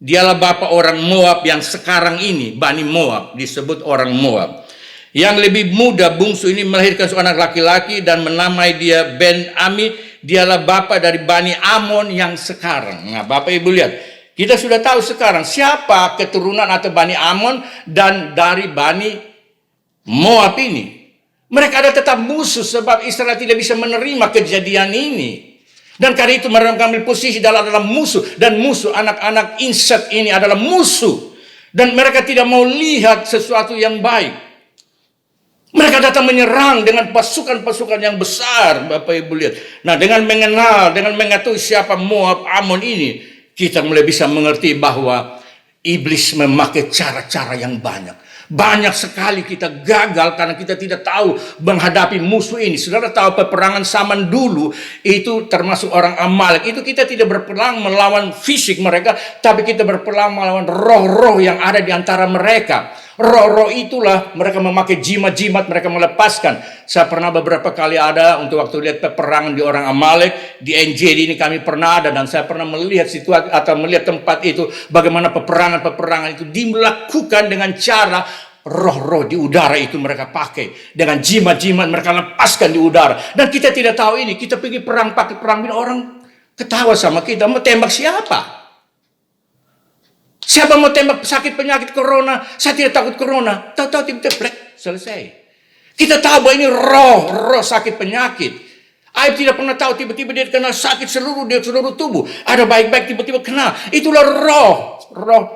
Dialah bapa orang Moab yang sekarang ini, Bani Moab, disebut orang Moab. Yang lebih muda bungsu ini melahirkan seorang anak laki-laki dan menamai dia Ben-Ami. Dialah bapa dari Bani Amon yang sekarang. Nah, Bapak Ibu lihat, kita sudah tahu sekarang siapa keturunan atau Bani Amon dan dari Bani Moab ini. Mereka ada tetap musuh sebab Israel tidak bisa menerima kejadian ini. Dan karena itu mereka mengambil posisi dalam musuh. Dan musuh anak-anak Insek ini adalah musuh. Dan mereka tidak mau lihat sesuatu yang baik. Mereka datang menyerang dengan pasukan-pasukan yang besar, Bapak Ibu lihat. Nah, dengan mengenal, dengan mengetahui siapa Moab, Amon ini, kita mulai bisa mengerti bahwa iblis memakai cara-cara yang banyak. Banyak sekali kita gagal karena kita tidak tahu menghadapi musuh ini. Saudara tahu peperangan zaman dulu itu termasuk orang Amalek. Itu kita tidak berperang melawan fisik mereka, tapi kita berperang melawan roh-roh yang ada di antara mereka. Roh-roh itulah mereka memakai jimat-jimat, mereka melepaskan. Saya pernah beberapa kali ada untuk waktu lihat peperangan di orang Amalek. Di NJD ini kami pernah ada dan saya pernah melihat situasi atau melihat tempat itu. Bagaimana peperangan-peperangan itu dilakukan dengan cara roh-roh di udara itu mereka pakai. Dengan jimat-jimat mereka lepaskan di udara. Dan kita tidak tahu ini. Kita pergi perang pakai perang ini, orang ketawa sama kita. Mau tembak siapa? Siapa mau tembak sakit penyakit corona? Saya tidak takut corona. Tahu-tahu tiba-tiba selesai. Kita tahu bahwa ini roh sakit penyakit. Ayub tidak pernah tahu tiba-tiba dia kena sakit seluruh tubuh. Ada baik-baik tiba-tiba kena. Itulah roh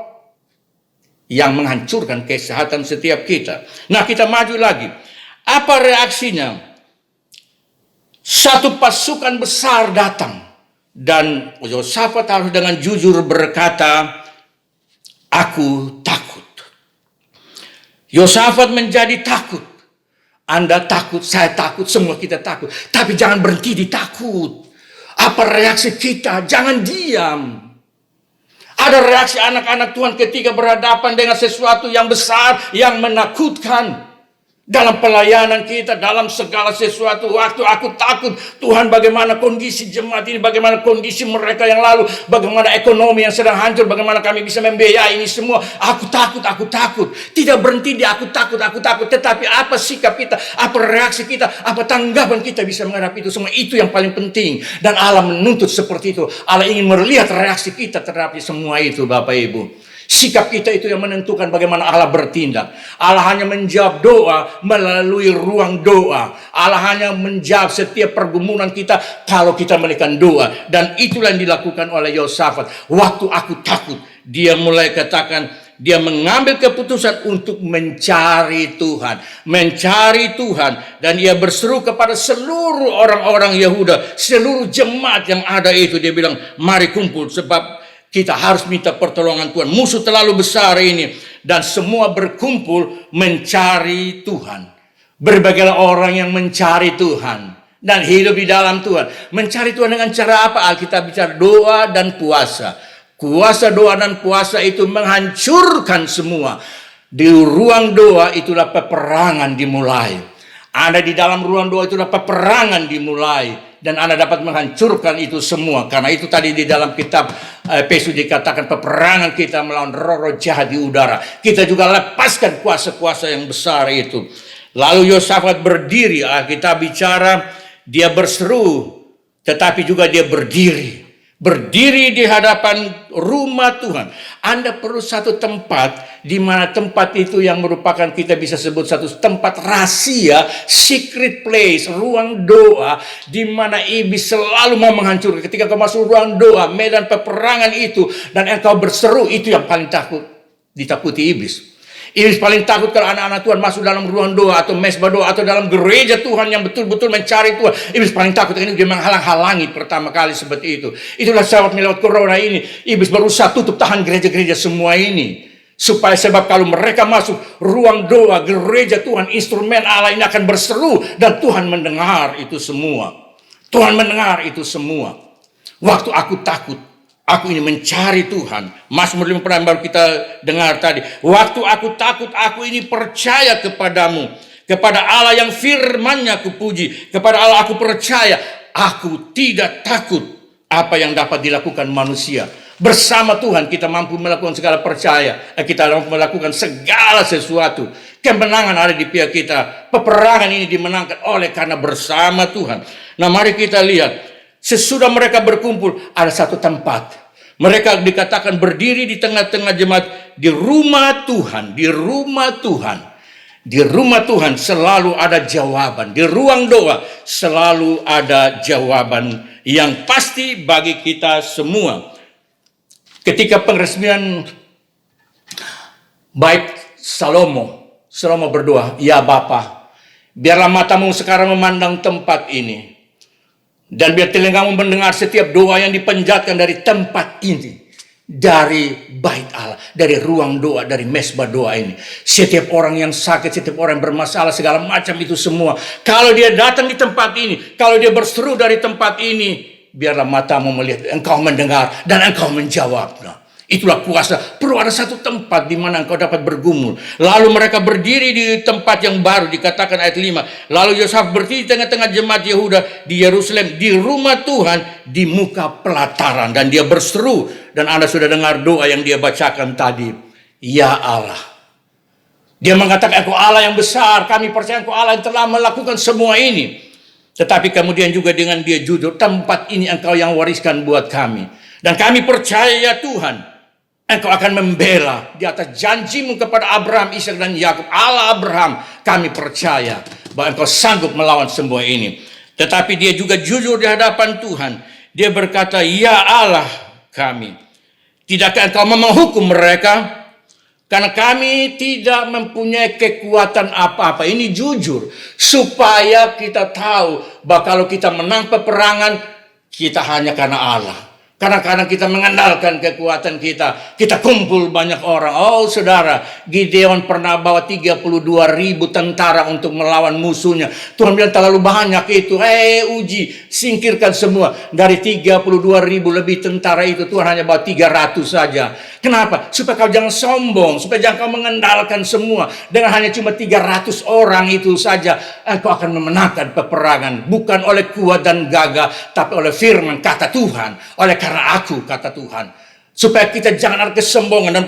yang menghancurkan kesehatan setiap kita. Nah, kita maju lagi. Apa reaksinya? Satu pasukan besar datang dan Yosafat harus dengan jujur berkata, aku takut. Yosafat menjadi takut. Anda takut, saya takut, semua kita takut. Tapi jangan berhenti di takut. Apa reaksi kita? Jangan diam. Ada reaksi anak-anak Tuhan ketika berhadapan dengan sesuatu yang besar, yang menakutkan. Dalam pelayanan kita, dalam segala sesuatu, waktu aku takut, Tuhan bagaimana kondisi jemaat ini, bagaimana kondisi mereka yang lalu, bagaimana ekonomi yang sedang hancur, bagaimana kami bisa membiayai ini semua. Aku takut. Tidak berhenti di aku takut. Tetapi apa sikap kita, apa reaksi kita, apa tanggapan kita bisa menghadapi itu semua. Itu yang paling penting. Dan Allah menuntut seperti itu. Allah ingin melihat reaksi kita terhadap semua itu, Bapak Ibu. Sikap kita itu yang menentukan bagaimana Allah bertindak. Allah hanya menjawab doa melalui ruang doa. Allah hanya menjawab setiap pergumulan kita kalau kita menaikkan doa. Dan itulah yang dilakukan oleh Yosafat. Waktu aku takut, dia mulai katakan, dia mengambil keputusan untuk mencari Tuhan. Mencari Tuhan. Dan dia berseru kepada seluruh orang-orang Yehuda. Seluruh jemaat yang ada itu. Dia bilang, mari kumpul sebab kita harus minta pertolongan Tuhan. Musuh terlalu besar ini. Dan semua berkumpul mencari Tuhan. Berbagailah orang yang mencari Tuhan. Dan hidup di dalam Tuhan. Mencari Tuhan dengan cara apa? Alkitab bicara doa dan puasa. Kuasa doa dan puasa itu menghancurkan semua. Di ruang doa itulah peperangan dimulai. Anda di dalam ruang doa itulah peperangan dimulai. Dan Anda dapat menghancurkan itu semua. Karena itu tadi di dalam kitab Efesus dikatakan peperangan kita melawan roh-roh jahat di udara. Kita juga lepaskan kuasa-kuasa yang besar itu. Lalu Yosafat berdiri. Kita bicara dia berseru. Tetapi juga dia berdiri. Berdiri di hadapan rumah Tuhan. Anda perlu satu tempat di mana tempat itu yang merupakan kita bisa sebut satu tempat rahasia, secret place, ruang doa di mana iblis selalu mau menghancurkan. Ketika kau masuk ruang doa, medan peperangan itu dan engkau berseru, itu yang paling ditakuti iblis. Iblis paling takut kalau anak-anak Tuhan masuk dalam ruang doa atau mesbah doa atau dalam gereja Tuhan yang betul-betul mencari Tuhan. Iblis paling takut karena dia menghalang-halangi pertama kali seperti itu. Itulah sebab melewat corona ini iblis berusaha tutup tahan gereja-gereja semua ini. Supaya sebab kalau mereka masuk ruang doa, gereja Tuhan, instrumen Allah ini akan berseru dan Tuhan mendengar itu semua. Tuhan mendengar itu semua. Waktu aku takut, aku ini mencari Tuhan. Mazmur 5 baru kita dengar tadi. Waktu aku takut, aku ini percaya kepadamu. Kepada Allah yang firman-Nya aku puji. Kepada Allah aku percaya. Aku tidak takut apa yang dapat dilakukan manusia. Bersama Tuhan kita mampu melakukan segala percaya. Kita mampu melakukan segala sesuatu. Kemenangan ada di pihak kita. Peperangan ini dimenangkan oleh karena bersama Tuhan. Nah, mari kita lihat. Sesudah mereka berkumpul, ada satu tempat. Mereka dikatakan berdiri di tengah-tengah jemaat di rumah Tuhan. Di rumah Tuhan. Di rumah Tuhan selalu ada jawaban. Di ruang doa selalu ada jawaban yang pasti bagi kita semua. Ketika peresmian bait Salomo berdoa, "Ya Bapa, biarlah matamu sekarang memandang tempat ini. Dan biar telingamu mendengar setiap doa yang dipanjatkan dari tempat ini. Dari bait Allah, dari ruang doa, dari mesbah doa ini. Setiap orang yang sakit, setiap orang yang bermasalah, segala macam itu semua. Kalau dia datang di tempat ini, kalau dia berseru dari tempat ini, biarlah matamu melihat, engkau mendengar, dan engkau menjawab." Nah, itulah kuasa. Perlu ada satu tempat di mana engkau dapat bergumul. Lalu mereka berdiri di tempat yang baru, dikatakan ayat 5. Lalu Yosafat berdiri di tengah-tengah jemaat Yehuda di Yerusalem, di rumah Tuhan, di muka pelataran. Dan dia berseru, dan Anda sudah dengar doa yang dia bacakan tadi. "Ya Allah." Dia mengatakan, "Engkau Allah yang besar, kami percaya Engkau Allah yang telah melakukan semua ini." Tetapi kemudian juga dengan dia jujur, "Tempat ini Engkau yang wariskan buat kami. Dan kami percaya Tuhan, Engkau akan membela di atas janjimu kepada Abraham, Ishak dan Yakub. Allah Abraham, kami percaya bahwa Engkau sanggup melawan semua ini." Tetapi dia juga jujur di hadapan Tuhan. Dia berkata, "Ya Allah kami, tidakkah Engkau menghukum mereka? Karena kami tidak mempunyai kekuatan apa-apa." Ini jujur. Supaya kita tahu bahwa kalau kita menang peperangan, kita hanya karena Allah. Karena kita mengandalkan kekuatan kita. Kita kumpul banyak orang. Oh saudara, Gideon pernah bawa 32.000 tentara untuk melawan musuhnya. Tuhan bilang terlalu banyak itu. Uji, singkirkan semua. Dari 32.000 lebih tentara itu, Tuhan hanya bawa 300 saja. Kenapa? Supaya kau jangan sombong. Supaya jangan kau mengandalkan semua. Dengan hanya cuma 300 orang itu saja, engkau akan memenangkan peperangan. Bukan oleh kuat dan gagah, tapi oleh firman kata Tuhan. Oleh karena aku, kata Tuhan. Supaya kita jangan ada kesombongan. Dan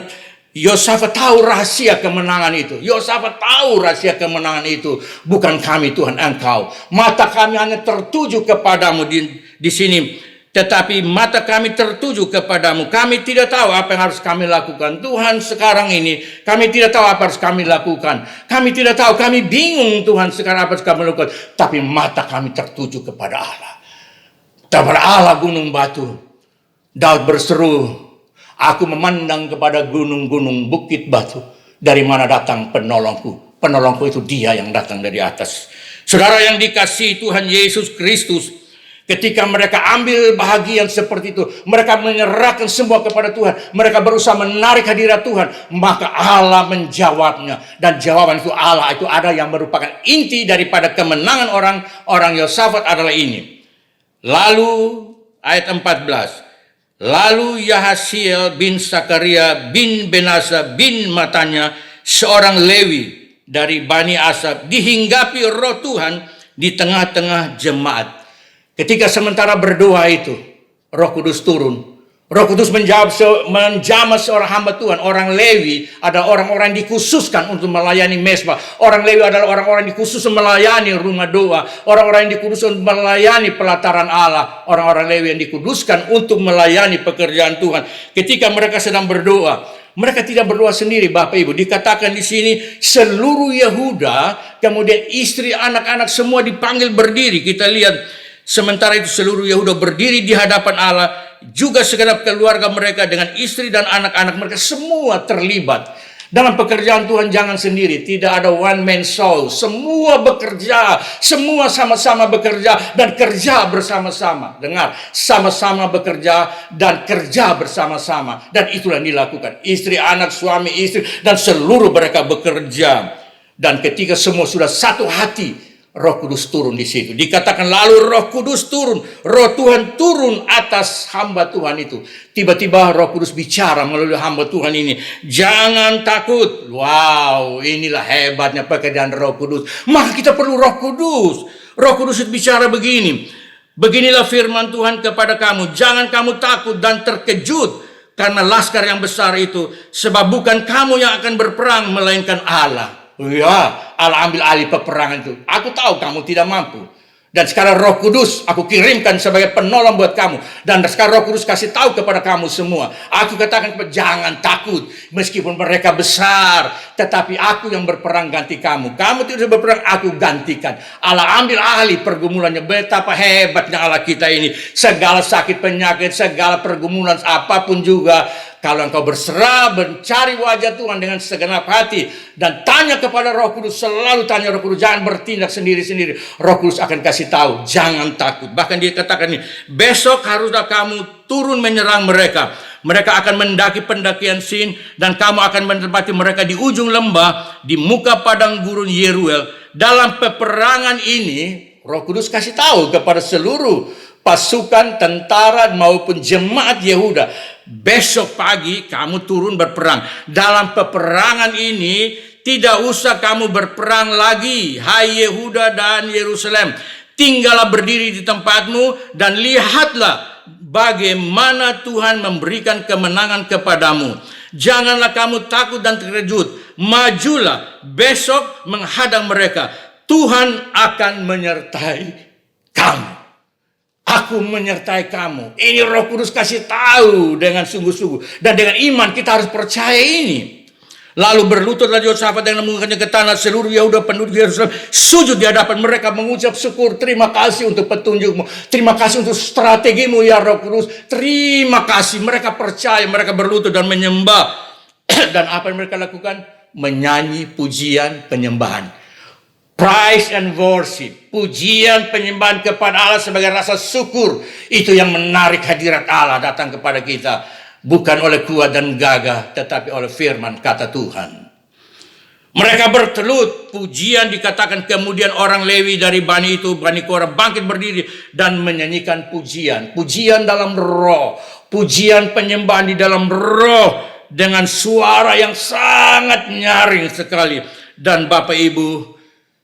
Yosafat tahu rahasia kemenangan itu. Yosafat tahu rahasia kemenangan itu. Bukan kami Tuhan, Engkau. Mata kami hanya tertuju kepadamu di sini. Tetapi mata kami tertuju kepadamu. Kami tidak tahu apa yang harus kami lakukan. Tuhan, sekarang ini kami tidak tahu apa harus kami lakukan. Kami tidak tahu, kami bingung Tuhan sekarang apa harus kami lakukan. Tapi mata kami tertuju kepada Allah. Kepada Allah gunung batu. Daud berseru, "Aku memandang kepada gunung-gunung bukit batu. Dari mana datang penolongku?" Penolongku itu Dia yang datang dari atas. Saudara yang dikasihi Tuhan Yesus Kristus, ketika mereka ambil bahagian seperti itu, mereka menyerahkan semua kepada Tuhan, mereka berusaha menarik hadirat Tuhan, maka Allah menjawabnya. Dan jawaban itu Allah itu ada yang merupakan inti daripada kemenangan orang Yosafat adalah ini. Lalu ayat 14. Lalu Yahasiel bin Sakaria bin Benasa bin Matanya, seorang Lewi dari Bani Asaf, dihinggapi roh Tuhan di tengah-tengah jemaat. Ketika sementara berdoa itu, Roh Kudus turun. Roh Kudus menjamah seorang hamba Tuhan. Orang Lewi adalah orang-orang yang dikhususkan untuk melayani mesbah. Orang Lewi adalah orang-orang yang dikhususkan melayani rumah doa. Orang-orang yang dikuduskan untuk melayani pelataran Allah. Orang-orang Lewi yang dikuduskan untuk melayani pekerjaan Tuhan. Ketika mereka sedang berdoa, mereka tidak berdoa sendiri, Bapak Ibu. Dikatakan di sini seluruh Yehuda, kemudian istri, anak-anak semua dipanggil berdiri. Kita lihat sementara itu seluruh Yehuda berdiri di hadapan Allah. Juga segenap keluarga mereka dengan istri dan anak-anak mereka semua terlibat dalam pekerjaan Tuhan. Jangan sendiri, tidak ada one man show. Semua bekerja, semua sama-sama bekerja dan kerja bersama-sama. Dengar, sama-sama bekerja dan kerja bersama-sama. Dan itulah yang dilakukan. Istri, anak, suami, istri dan seluruh mereka bekerja. Dan ketika semua sudah satu hati, Roh Kudus turun di situ. Dikatakan lalu Roh Kudus turun, Roh Tuhan turun atas hamba Tuhan itu. Tiba-tiba Roh Kudus bicara melalui hamba Tuhan ini. Jangan takut. Wow, inilah hebatnya pekerjaan Roh Kudus. Maka kita perlu Roh Kudus. Roh Kudus itu bicara begini. Beginilah firman Tuhan kepada kamu. Jangan kamu takut dan terkejut karena laskar yang besar itu. Sebab bukan kamu yang akan berperang, melainkan Allah. Ya, Allah ambil alih peperangan itu. Aku tahu kamu tidak mampu. Dan sekarang Roh Kudus aku kirimkan sebagai penolong buat kamu. Dan sekarang Roh Kudus kasih tahu kepada kamu semua. Aku katakan jangan takut. Meskipun mereka besar, tetapi aku yang berperang ganti kamu. Kamu tidak berperang, aku gantikan. Allah ambil alih pergumulannya. Betapa hebatnya Allah kita ini. Segala sakit penyakit, segala pergumulan apapun juga. Kalau engkau berserah, mencari wajah Tuhan dengan segenap hati, dan tanya kepada Roh Kudus, selalu tanya Roh Kudus, jangan bertindak sendiri-sendiri. Roh Kudus akan kasih tahu, jangan takut. Bahkan dia katakan ini, besok haruslah kamu turun menyerang mereka. Mereka akan mendaki pendakian Sin, dan kamu akan menempati mereka di ujung lembah, di muka padang gurun Yeruel. Dalam peperangan ini, Roh Kudus kasih tahu kepada seluruh pasukan, tentara maupun jemaat Yehuda, besok pagi kamu turun berperang. Dalam peperangan ini tidak usah kamu berperang lagi, hai Yehuda dan Yerusalem. Tinggallah berdiri di tempatmu dan lihatlah bagaimana Tuhan memberikan kemenangan kepadamu. Janganlah kamu takut dan terkejut. Majulah besok menghadang mereka. Tuhan akan menyertai kamu. Aku menyertai kamu. Ini Roh Kudus kasih tahu dengan sungguh-sungguh. Dan dengan iman kita harus percaya ini. Lalu berlututlah Yosafat dengan memukanya ke tanah. Seluruh Yehuda penduduk Yerusalem sujud di hadapan mereka, mengucap syukur. Terima kasih untuk petunjukmu. Terima kasih untuk strategimu ya Roh Kudus. Terima kasih. Mereka percaya, mereka berlutut dan menyembah. Dan apa yang mereka lakukan? Menyanyi pujian penyembahan. Praise and worship, pujian penyembahan kepada Allah sebagai rasa syukur. Itu yang menarik hadirat Allah datang kepada kita. Bukan oleh kuat dan gagah, tetapi oleh firman kata Tuhan. Mereka bertelut, pujian dikatakan. Kemudian orang Lewi dari Bani itu, Bani Korah, bangkit berdiri dan menyanyikan pujian. Pujian dalam roh, pujian penyembahan di dalam roh, dengan suara yang sangat nyaring sekali. Dan Bapak Ibu,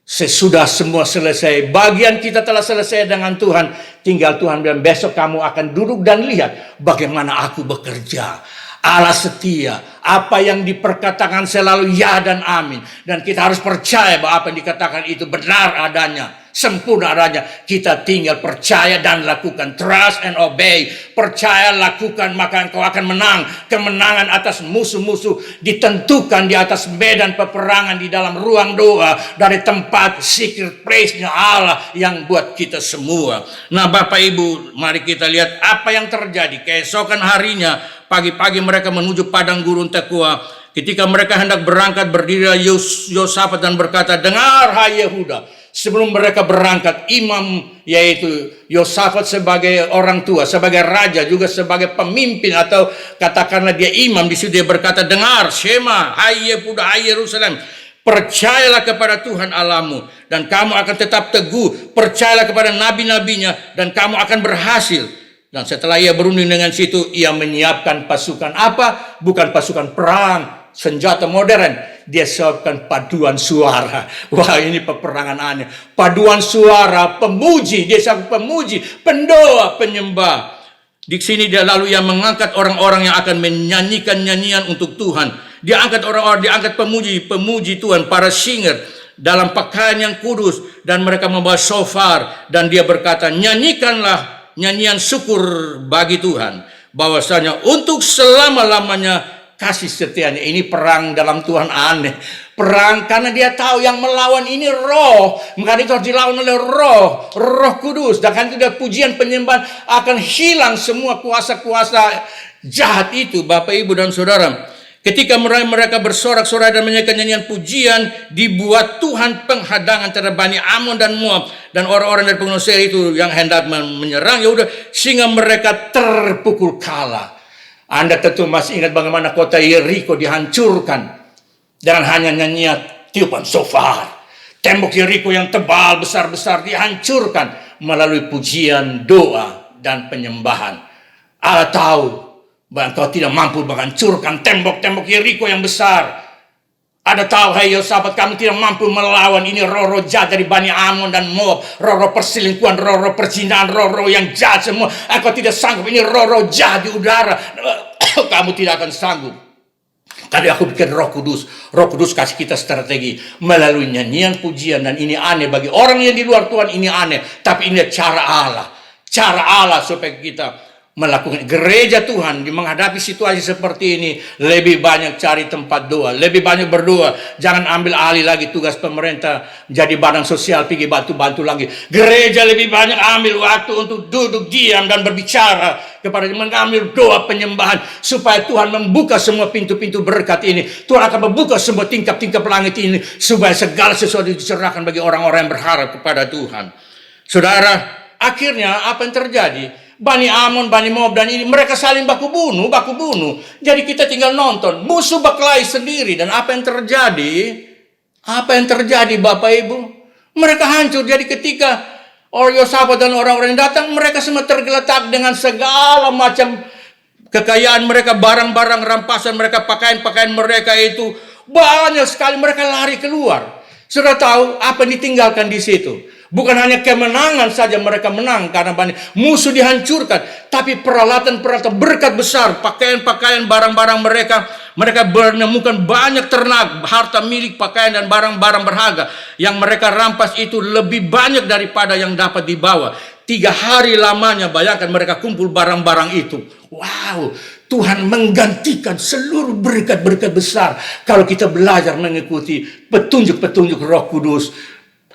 sesudah semua selesai, bagian kita telah selesai dengan Tuhan. Tinggal Tuhan bilang, besok kamu akan duduk dan lihat bagaimana aku bekerja. Allah setia. Apa yang diperkatakan selalu ya dan amin. Dan kita harus percaya bahwa apa yang dikatakan itu benar adanya, sempurna adanya. Kita tinggal percaya dan lakukan. Trust and obey. Percaya, lakukan, maka engkau akan menang. Kemenangan atas musuh-musuh ditentukan di atas medan peperangan, di dalam ruang doa, dari tempat secret place-nya Allah yang buat kita semua. Nah Bapak Ibu, mari kita lihat apa yang terjadi. Keesokan harinya, pagi-pagi mereka menuju padang gurun Tekoa. Ketika mereka hendak berangkat, berdirilah Yosafat dan berkata, dengar hai Yehuda. Sebelum mereka berangkat, imam yaitu Yosafat sebagai orang tua, sebagai raja, juga sebagai pemimpin, atau katakanlah dia imam di situ, dia berkata, dengar, Shema, hai Yehuda, hai Yerusalem. Percayalah kepada Tuhan Allahmu dan kamu akan tetap teguh. Percayalah kepada nabi-nabinya dan kamu akan berhasil. Dan setelah ia berunding dengan situ, ia menyiapkan pasukan apa? Bukan pasukan perang, senjata modern. Dia siapkan paduan suara. Wah, ini peperangan aneh. Paduan suara, pemuji. Dia siapkan pemuji, pendoa, penyembah. Di sini dia lalu yang mengangkat orang-orang yang akan menyanyikan nyanyian untuk Tuhan. Dia angkat orang-orang, dia angkat pemuji Tuhan, para singer dalam pakaian yang kudus, dan mereka membawa shofar, dan dia berkata, nyanyikanlah nyanyian syukur bagi Tuhan, bahwasanya untuk selama-lamanya kasih setianya. Ini perang dalam Tuhan aneh. Perang karena dia tahu yang melawan ini roh. Maka itu harus dilawan oleh Roh Kudus. Dan kan tidak, pujian penyembahan akan hilang semua kuasa-kuasa jahat itu, Bapak Ibu dan Saudara. Ketika mereka bersorak-sorai dan menyanyikan nyanyian pujian, dibuat Tuhan penghadangan terhadap Bani Amon dan Moab dan orang-orang dari penguasa itu yang hendak menyerang Yehuda, sehingga mereka terpukul kalah. Anda tentu masih ingat bagaimana kota Yeriko dihancurkan dengan hanya nyanyian tiupan shofar. Tembok Yeriko yang tebal besar-besar dihancurkan melalui pujian, doa, dan penyembahan. Allah tahu bahwa engkau tidak mampu menghancurkan tembok-tembok Yeriko yang besar. Ada tahu, hai Yosafat, kamu tidak mampu melawan ini roh-roh jahat dari Bani Amon dan Moab, roh-roh perselingkuhan, roh-roh perzinahan, roh-roh yang jahat semua. Engkau tidak sanggup, ini roh-roh jahat di udara. Kamu tidak akan sanggup. Tadi aku bikin Roh Kudus. Roh Kudus kasih kita strategi melalui nyanyian, pujian, dan ini aneh bagi orang yang di luar Tuhan, ini aneh. Tapi ini cara Allah. Cara Allah supaya kita melakukan gereja Tuhan di menghadapi situasi seperti ini. Lebih banyak cari tempat doa, lebih banyak berdoa. Jangan ambil alih lagi tugas pemerintah jadi badan sosial, pergi bantu-bantu lagi. Gereja lebih banyak ambil waktu untuk duduk diam dan berbicara kepada, mengambil doa penyembahan supaya Tuhan membuka semua pintu-pintu berkat ini. Tuhan akan membuka semua tingkap-tingkap langit ini supaya segala sesuatu dicerahkan bagi orang-orang yang berharap kepada Tuhan. Saudara, akhirnya apa yang terjadi? Bani Amon, Bani Moab, dan ini mereka saling baku bunuh. Jadi kita tinggal nonton. Musuh berkelahi sendiri. Dan apa yang terjadi? Apa yang terjadi Bapak Ibu? Mereka hancur. Jadi ketika Yosafat dan orang-orang yang datang, mereka semua tergeletak dengan segala macam kekayaan mereka, barang-barang rampasan mereka, pakaian-pakaian mereka itu. Banyak sekali mereka lari keluar. Sudah tahu apa yang ditinggalkan di situ? Bukan hanya kemenangan saja mereka menang karena banyak musuh dihancurkan, tapi peralatan-peralatan berkat besar, pakaian-pakaian, barang-barang mereka menemukan banyak ternak, harta milik, pakaian dan barang-barang berharga yang mereka rampas itu lebih banyak daripada yang dapat dibawa. 3 hari lamanya, bayangkan mereka kumpul barang-barang itu. Wow, Tuhan menggantikan seluruh berkat-berkat besar kalau kita belajar mengikuti petunjuk-petunjuk Roh Kudus.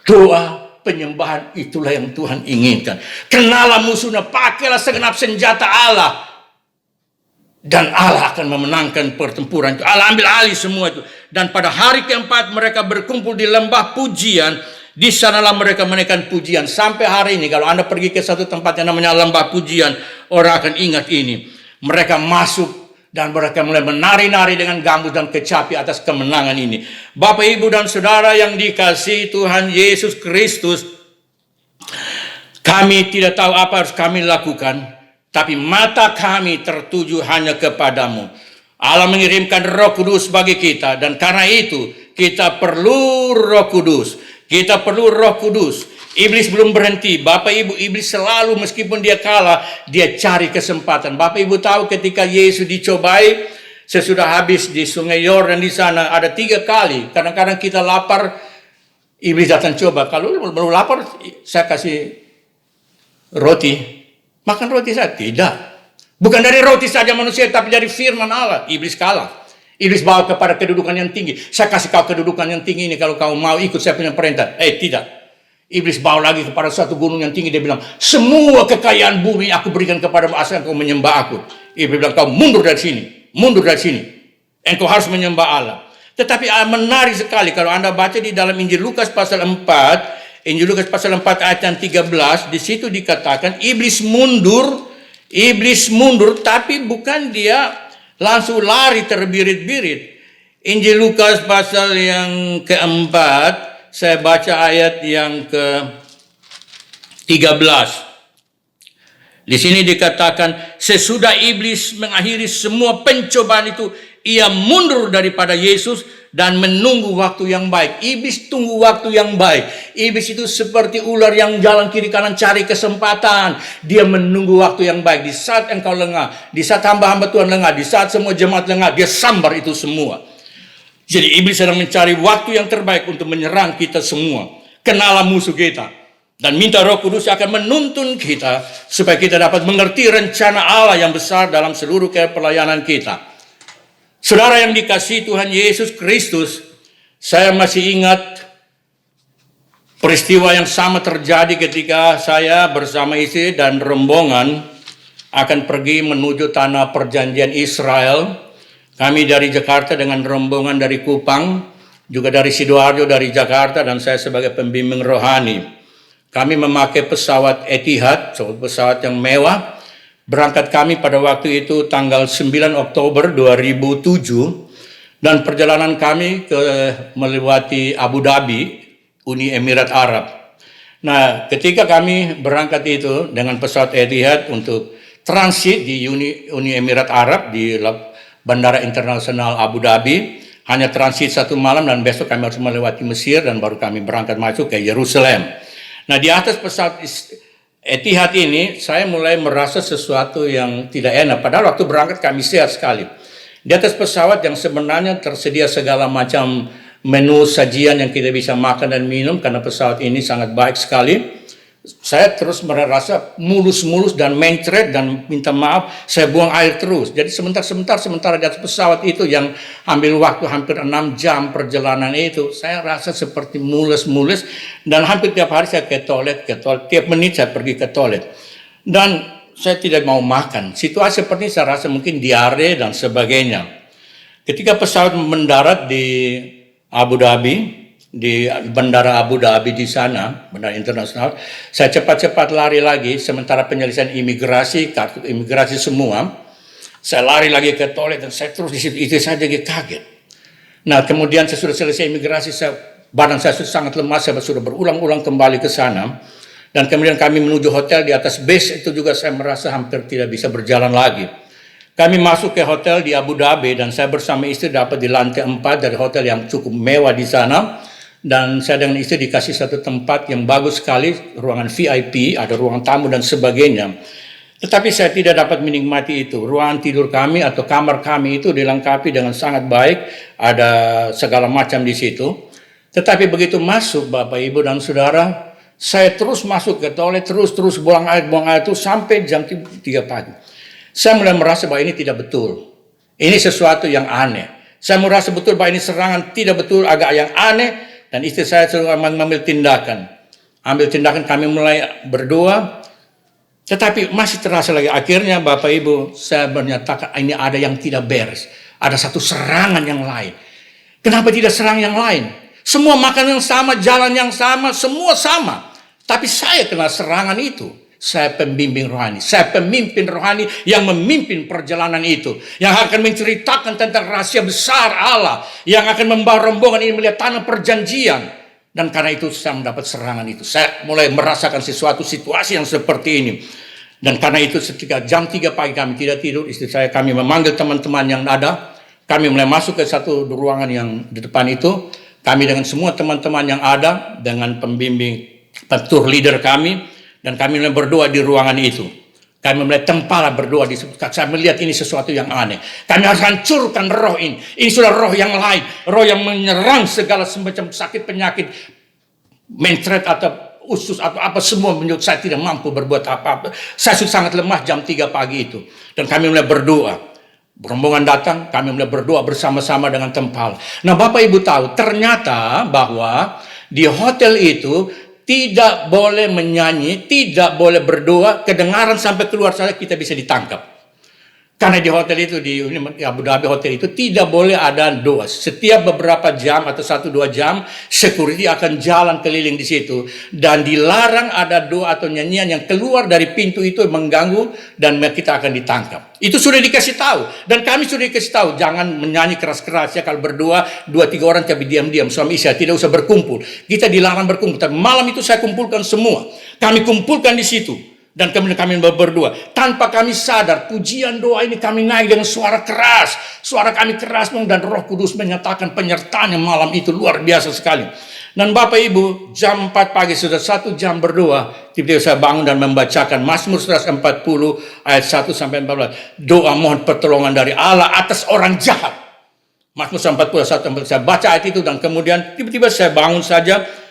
Doa, penyembahan, itulah yang Tuhan inginkan. Kenalah musuhnya, pakailah segenap senjata Allah, dan Allah akan memenangkan pertempuran itu. Allah ambil alih semua itu. Dan pada hari keempat mereka berkumpul di lembah pujian. Di sanalah mereka menaikkan pujian. Sampai hari ini kalau Anda pergi ke satu tempat yang namanya lembah pujian, orang akan ingat ini. Mereka masuk dan mereka mulai menari-nari dengan gambus dan kecapi atas kemenangan ini. Bapak, Ibu, dan Saudara yang dikasihi Tuhan Yesus Kristus, kami tidak tahu apa harus kami lakukan, tapi mata kami tertuju hanya kepadamu. Allah mengirimkan Roh Kudus bagi kita, dan karena itu kita perlu Roh Kudus. Kita perlu Roh Kudus. Iblis belum berhenti. Bapak Ibu, iblis selalu meskipun dia kalah, dia cari kesempatan. Bapak Ibu tahu ketika Yesus dicobai sesudah habis di Sungai Yordan di sana ada 3 kali. Kadang-kadang kita lapar, iblis datang coba. Kalau belum lapar, saya kasih roti. Makan roti saya? Tidak. Bukan dari roti saja manusia, tapi dari firman Allah. Iblis kalah. Iblis bawa kepada kedudukan yang tinggi. Saya kasih kau kedudukan yang tinggi ini kalau kau mau ikut saya punya perintah. Tidak. Iblis bawa lagi kepada suatu gunung yang tinggi. Dia bilang, semua kekayaan bumi aku berikan kepadamu asal kau menyembah aku. Iblis bilang, kau mundur dari sini. Mundur dari sini. Engkau harus menyembah Allah. Tetapi menarik sekali kalau Anda baca di dalam Injil Lukas pasal 4. Injil Lukas pasal 4 ayat yang 13. Di situ dikatakan iblis mundur. Iblis mundur, tapi bukan dia langsung lari terbirit-birit. Injil Lukas pasal yang keempat, saya baca ayat yang ke-13. Di sini dikatakan, sesudah iblis mengakhiri semua pencobaan itu, ia mundur daripada Yesus dan menunggu waktu yang baik. Iblis tunggu waktu yang baik. Iblis itu seperti ular yang jalan kiri kanan cari kesempatan. Dia menunggu waktu yang baik. Di saat engkau lengah, di saat hamba-hamba Tuhan lengah, di saat semua jemaat lengah, dia sambar itu semua. Jadi iblis sedang mencari waktu yang terbaik untuk menyerang kita semua. Kenalah musuh kita. Dan minta Roh Kudus akan menuntun kita supaya kita dapat mengerti rencana Allah yang besar dalam seluruh pelayanan kita. Saudara yang dikasihi Tuhan Yesus Kristus, saya masih ingat peristiwa yang sama terjadi ketika saya bersama istri dan rombongan akan pergi menuju tanah perjanjian Israel. Kami dari Jakarta dengan rombongan dari Kupang, juga dari Sidoarjo, dari Jakarta, dan saya sebagai pembimbing rohani. Kami memakai pesawat Etihad, pesawat yang mewah. Berangkat kami pada waktu itu tanggal 9 Oktober 2007 dan perjalanan kami melewati Abu Dhabi, Uni Emirat Arab. Nah, ketika kami berangkat itu dengan pesawat Etihad untuk transit di Uni Emirat Arab di Bandara Internasional Abu Dhabi, hanya transit 1 malam dan besok kami harus melewati Mesir dan baru kami berangkat masuk ke Yerusalem. Nah, di atas pesawat Etihad ini saya mulai merasa sesuatu yang tidak enak. Padahal waktu berangkat kami sehat sekali. Di atas pesawat yang sebenarnya tersedia segala macam menu sajian yang kita bisa makan dan minum karena pesawat ini sangat baik sekali. Saya terus merasa mulus-mulus dan mencret dan minta maaf, saya buang air terus. Jadi sementara di atas pesawat itu yang ambil waktu hampir 6 jam perjalanan itu, saya rasa seperti mulus-mulus dan hampir tiap hari saya ke toilet, tiap menit saya pergi ke toilet. Dan saya tidak mau makan. Situasi seperti ini saya rasa mungkin diare dan sebagainya. Ketika pesawat mendarat di Abu Dhabi, di Bandara Abu Dhabi di sana, bandara internasional, saya cepat-cepat lari lagi, sementara penyelesaian imigrasi, kartu imigrasi semua, saya lari lagi ke toilet dan saya terus di situ, itu saya jadi kaget. Nah, kemudian saya sudah selesai imigrasi, badan saya sudah sangat lemas, saya sudah berulang-ulang kembali ke sana, dan kemudian kami menuju hotel di atas base, itu juga saya merasa hampir tidak bisa berjalan lagi. Kami masuk ke hotel di Abu Dhabi dan saya bersama istri dapat di lantai 4 dari hotel yang cukup mewah di sana. Dan saya dengan istri dikasih satu tempat yang bagus sekali, ruangan VIP, ada ruang tamu dan sebagainya. Tetapi saya tidak dapat menikmati itu. Ruangan tidur kami atau kamar kami itu dilengkapi dengan sangat baik, ada segala macam di situ. Tetapi begitu masuk Bapak, Ibu dan Saudara, saya terus masuk ke toilet, terus buang air itu sampai jam 3 pagi. Saya mulai merasa bahwa ini tidak betul. Ini sesuatu yang aneh. Saya merasa betul bahwa ini serangan tidak betul, agak yang aneh. Dan istri saya sudah mengambil tindakan. Ambil tindakan, kami mulai berdoa. Tetapi masih terasa lagi. Akhirnya Bapak Ibu, saya menyatakan ini ada yang tidak beres. Ada satu serangan yang lain. Kenapa tidak serang yang lain? Semua makan yang sama, jalan yang sama, semua sama. Tapi saya kena serangan itu. Saya pembimbing rohani, saya pemimpin rohani yang memimpin perjalanan itu, yang akan menceritakan tentang rahasia besar Allah, yang akan membawa rombongan ini melihat tanah perjanjian. Dan karena itu saya mendapat serangan itu. Saya mulai merasakan sesuatu situasi yang seperti ini. Dan karena itu ketika jam 3 pagi kami tidak tidur, istri saya, kami memanggil teman-teman yang ada. Kami mulai masuk ke satu ruangan yang di depan itu. Kami dengan semua teman-teman yang ada, dengan pembimbing, tour leader kami, dan kami mulai berdoa di ruangan itu. Kami mulai tempala berdoa di situ. Saya melihat ini sesuatu yang aneh. Kami harus hancurkan roh ini. Ini sudah roh yang lain. Roh yang menyerang segala semacam sakit, penyakit, mencret atau usus atau apa semua. Menurut saya tidak mampu berbuat apa-apa. Saya sudah sangat lemah jam 3 pagi itu. Dan kami mulai berdoa. Rombongan datang, kami mulai berdoa bersama-sama dengan tempal. Nah Bapak Ibu tahu, ternyata bahwa di hotel itu tidak boleh menyanyi, tidak boleh berdoa, kedengaran sampai keluar saja kita bisa ditangkap. Karena di hotel itu, di Abu Dhabi hotel itu tidak boleh ada doa. Setiap beberapa jam atau 1-2 jam, security akan jalan keliling di situ. Dan dilarang ada doa atau nyanyian yang keluar dari pintu itu mengganggu dan kita akan ditangkap. Itu sudah dikasih tahu. Dan kami sudah dikasih tahu, jangan menyanyi keras-keras ya. Kalau berdoa, 2-3 orang tapi diam-diam. Suami istri tidak usah berkumpul. Kita dilarang berkumpul. Tapi malam itu saya kumpulkan semua. Kami kumpulkan di situ. Dan kemudian kami berdua. Tanpa kami sadar, pujian doa ini kami naik dengan suara keras. Suara kami keras dan Roh Kudus menyatakan penyertaannya malam itu luar biasa sekali. Dan Bapak Ibu, jam 4 pagi sudah 1 jam berdoa. Tiba-tiba saya bangun dan membacakan Mazmur 140 ayat 1-14. Doa mohon pertolongan dari Allah atas orang jahat. Mazmur 140 saya baca ayat itu dan kemudian tiba-tiba saya bangun saja.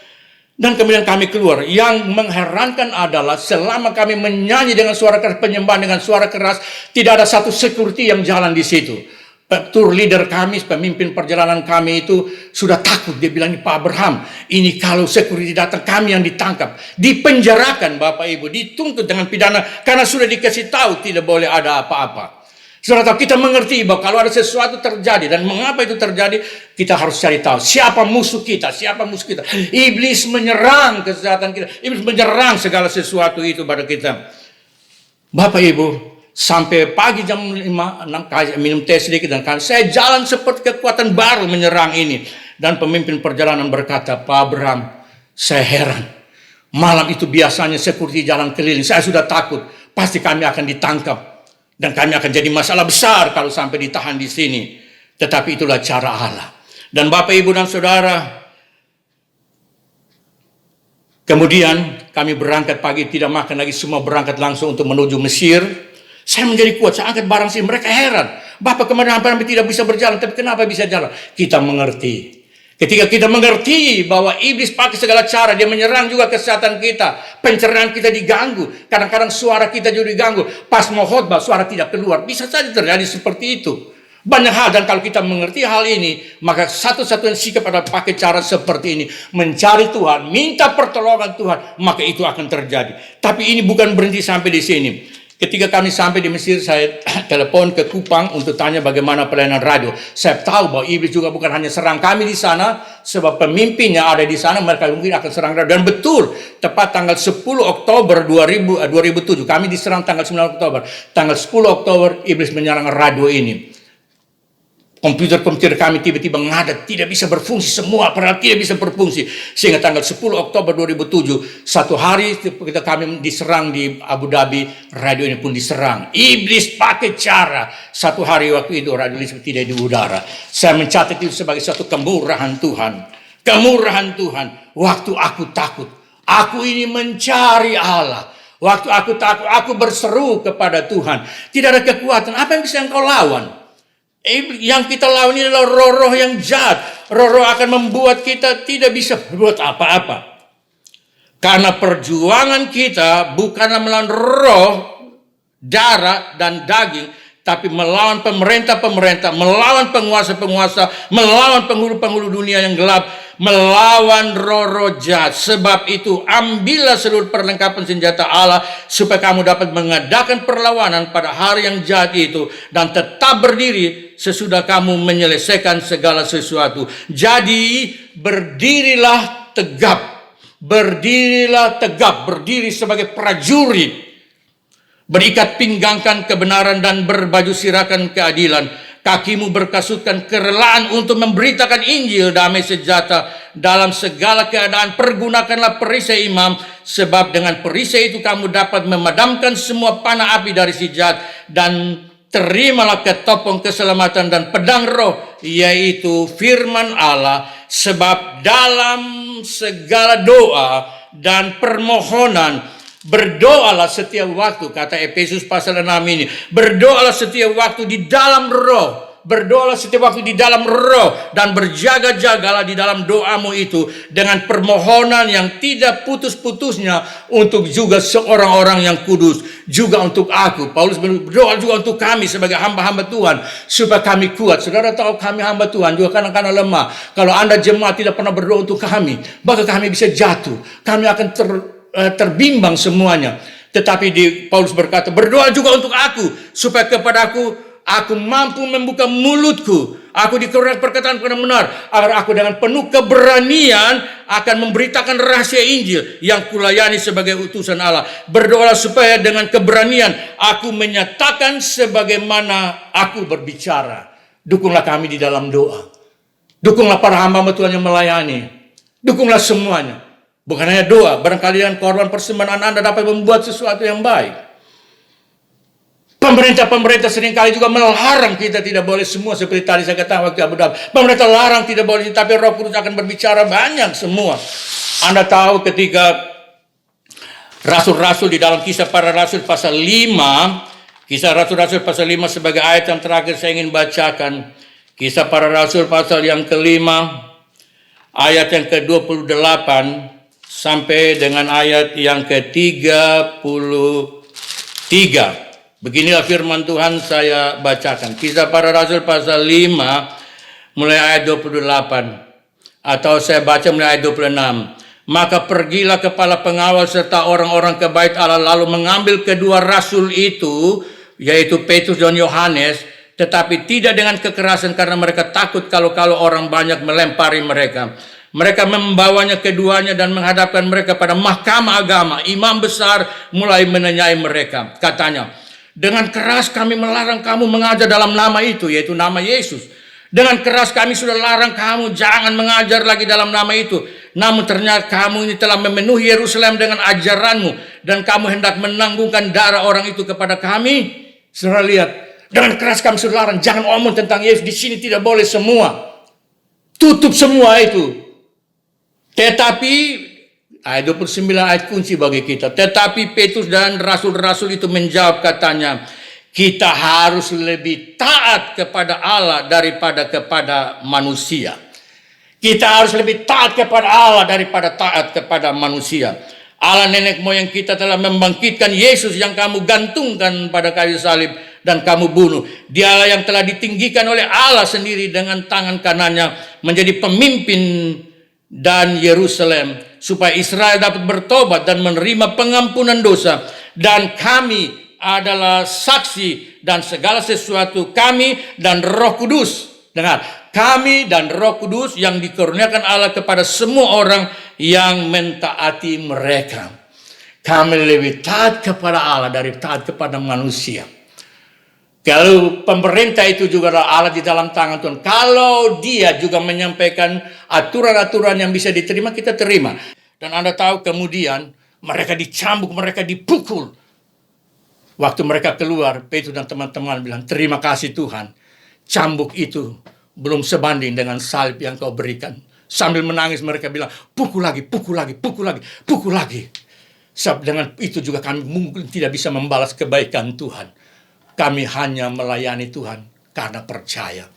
Dan kemudian kami keluar. Yang mengherankan adalah selama kami menyanyi dengan suara keras, penyembahan dengan suara keras, tidak ada satu security yang jalan di situ. Tour leader kami, pemimpin perjalanan kami itu sudah takut. Dia bilang, Pak Abraham, ini kalau security datang kami yang ditangkap. Dipenjarakan Bapak Ibu, dituntut dengan pidana karena sudah dikasih tahu tidak boleh ada apa-apa. Saudara tahu, kita mengerti bahwa kalau ada sesuatu terjadi dan mengapa itu terjadi, kita harus cari tahu siapa musuh kita, Iblis menyerang kesehatan kita, iblis menyerang segala sesuatu itu pada kita. Bapak Ibu, sampai pagi jam 5, 6 minum teh sedikit dan saya jalan seperti kekuatan baru menyerang ini. Dan pemimpin perjalanan berkata, Pak Abraham, saya heran. Malam itu biasanya security jalan keliling, saya sudah takut, pasti kami akan ditangkap. Dan kami akan jadi masalah besar kalau sampai ditahan di sini. Tetapi itulah cara Allah. Dan Bapak, Ibu, dan Saudara, kemudian kami berangkat pagi, tidak makan lagi, semua berangkat langsung untuk menuju Mesir. Saya menjadi kuat, saya angkat barang sih. Mereka heran. Bapak kemarin hampir tidak bisa berjalan, tapi kenapa bisa jalan? Kita mengerti. Ketika kita mengerti bahwa iblis pakai segala cara, dia menyerang juga kesehatan kita. Pencernaan kita diganggu. Kadang-kadang suara kita juga diganggu. Pas mau khotbah, suara tidak keluar. Bisa saja terjadi seperti itu. Banyak hal, dan kalau kita mengerti hal ini, maka satu-satunya sikap adalah pakai cara seperti ini. Mencari Tuhan, minta pertolongan Tuhan, maka itu akan terjadi. Tapi ini bukan berhenti sampai di sini. Ketika kami sampai di Mesir, saya telepon ke Kupang untuk tanya bagaimana pelayanan radio. Saya tahu bahwa iblis juga bukan hanya serang kami di sana, sebab pemimpinnya ada di sana, mereka mungkin akan serang radio. Dan betul, tepat tanggal 10 Oktober 2007, kami diserang tanggal 9 Oktober. Tanggal 10 Oktober, iblis menyerang radio ini. Komputer kami tiba-tiba ngadat, tidak bisa berfungsi semua, padahal tidak bisa berfungsi. Sehingga tanggal 10 Oktober 2007, satu hari kita kami diserang di Abu Dhabi, radio ini pun diserang. Iblis pakai cara. Satu hari waktu itu radio ini tidak di udara. Saya mencatat itu sebagai suatu kemurahan Tuhan. Kemurahan Tuhan. Waktu aku takut, aku ini mencari Allah. Waktu aku takut, aku berseru kepada Tuhan. Tidak ada kekuatan. Apa yang bisa engkau lawan? Yang kita lawan ini adalah roh-roh yang jahat. Roh-roh akan membuat kita tidak bisa berbuat apa-apa. Karena perjuangan kita bukanlah melawan roh, darah, dan daging, tapi melawan pemerintah-pemerintah, melawan penguasa-penguasa, melawan penghulu-penghulu dunia yang gelap, melawan roh-roh jahat. Sebab itu ambillah seluruh perlengkapan senjata Allah supaya kamu dapat mengadakan perlawanan pada hari yang jahat itu dan tetap berdiri sesudah kamu menyelesaikan segala sesuatu. Jadi berdirilah tegap. Berdirilah tegap, berdiri sebagai prajurit. Berikat pinggangkan kebenaran dan berbaju sirakan keadilan. Kakimu berkasutkan kerelaan untuk memberitakan Injil damai sejahtera dalam segala keadaan. Pergunakanlah perisai imam, sebab dengan perisai itu kamu dapat memadamkan semua panah api dari si jahat. Dan terimalah ketopong keselamatan dan pedang roh, yaitu firman Allah. Sebab dalam segala doa dan permohonan berdoalah setiap waktu, kata Efesus pasal 6 ini. Berdoalah setiap waktu di dalam roh. Berdoalah setiap waktu di dalam roh. Dan berjaga-jagalah di dalam doamu itu dengan permohonan yang tidak putus-putusnya untuk juga seorang-orang yang kudus. Juga untuk aku. Paulus berdoa juga untuk kami sebagai hamba-hamba Tuhan. Supaya kami kuat. Saudara tahu kami hamba Tuhan juga kadang-kadang lemah. Kalau Anda jemaat tidak pernah berdoa untuk kami, maka kami bisa jatuh. Kami akan terbimbang semuanya. Tetapi Paulus berkata, berdoa juga untuk aku supaya kepadaku aku mampu membuka mulutku, aku dikurniakan perkataan yang benar, agar aku dengan penuh keberanian akan memberitakan rahasia Injil yang kulayani sebagai utusan Allah. Berdoalah supaya dengan keberanian aku menyatakan sebagaimana aku berbicara. Dukunglah kami di dalam doa. Dukunglah para hamba Tuhan yang melayani. Dukunglah semuanya. Bukan hanya doa, barangkali dengan korban persembahan Anda dapat membuat sesuatu yang baik. Pemerintah seringkali juga melarang kita tidak boleh semua, seperti tadi saya katakan waktu Abu Dhabi. Pemerintah larang tidak boleh, tapi Roh Kudus akan berbicara banyak semua. Anda tahu ketika rasul-rasul di dalam Kisah Para Rasul pasal 5, Kisah Rasul-Rasul pasal 5 sebagai ayat yang terakhir saya ingin bacakan. Kisah Para Rasul pasal yang kelima, ayat yang ke-28 sampai dengan ayat yang ke-33. Beginilah firman Tuhan, saya bacakan. Kisah Para Rasul pasal 5 mulai ayat 28. Atau saya baca mulai ayat 26. Maka pergilah kepala pengawal serta orang-orang ke bait Allah, lalu mengambil kedua rasul itu, yaitu Petrus dan Yohanes, tetapi tidak dengan kekerasan karena mereka takut kalau orang banyak melempari mereka. Mereka membawanya keduanya dan menghadapkan mereka pada mahkamah agama. Imam besar mulai menanyai mereka. Katanya, dengan keras kami melarang kamu mengajar dalam nama itu, yaitu nama Yesus. Dengan keras kami sudah larang kamu jangan mengajar lagi dalam nama itu. Namun ternyata kamu ini telah memenuhi Yerusalem dengan ajaranmu. Dan kamu hendak menanggungkan darah orang itu kepada kami. Saudara lihat, dengan keras kami sudah larang, jangan omong tentang Yesus. Di sini tidak boleh semua. Tutup semua itu. Tetapi ayat 29 ayat kunci bagi kita. Tetapi Petrus dan rasul-rasul itu menjawab, katanya, Kita harus lebih taat kepada Allah daripada kepada manusia. Kita harus lebih taat kepada Allah daripada taat kepada manusia. Allah nenek moyang kita telah membangkitkan Yesus yang kamu gantungkan pada kayu salib dan kamu bunuh. Dialah yang telah ditinggikan oleh Allah sendiri dengan tangan kanannya menjadi pemimpin dan Yerusalem, supaya Israel dapat bertobat dan menerima pengampunan dosa. Dan kami adalah saksi dan segala sesuatu, kami dan Roh Kudus. Dengar, kami dan Roh Kudus yang dikurniakan Allah kepada semua orang yang mentaati mereka. Kami lebih taat kepada Allah dari taat kepada manusia. Kalau pemerintah itu juga adalah Allah di dalam tangan Tuhan. Kalau dia juga menyampaikan aturan-aturan yang bisa diterima, kita terima. Dan Anda tahu kemudian mereka dicambuk, mereka dipukul. Waktu mereka keluar, Petrus dan teman-teman bilang, terima kasih Tuhan. Cambuk itu belum sebanding dengan salib yang kau berikan. Sambil menangis mereka bilang, pukul lagi, pukul lagi, pukul lagi, pukul lagi. Sebab dengan itu juga kami mungkin tidak bisa membalas kebaikan Tuhan. Kami hanya melayani Tuhan karena percaya.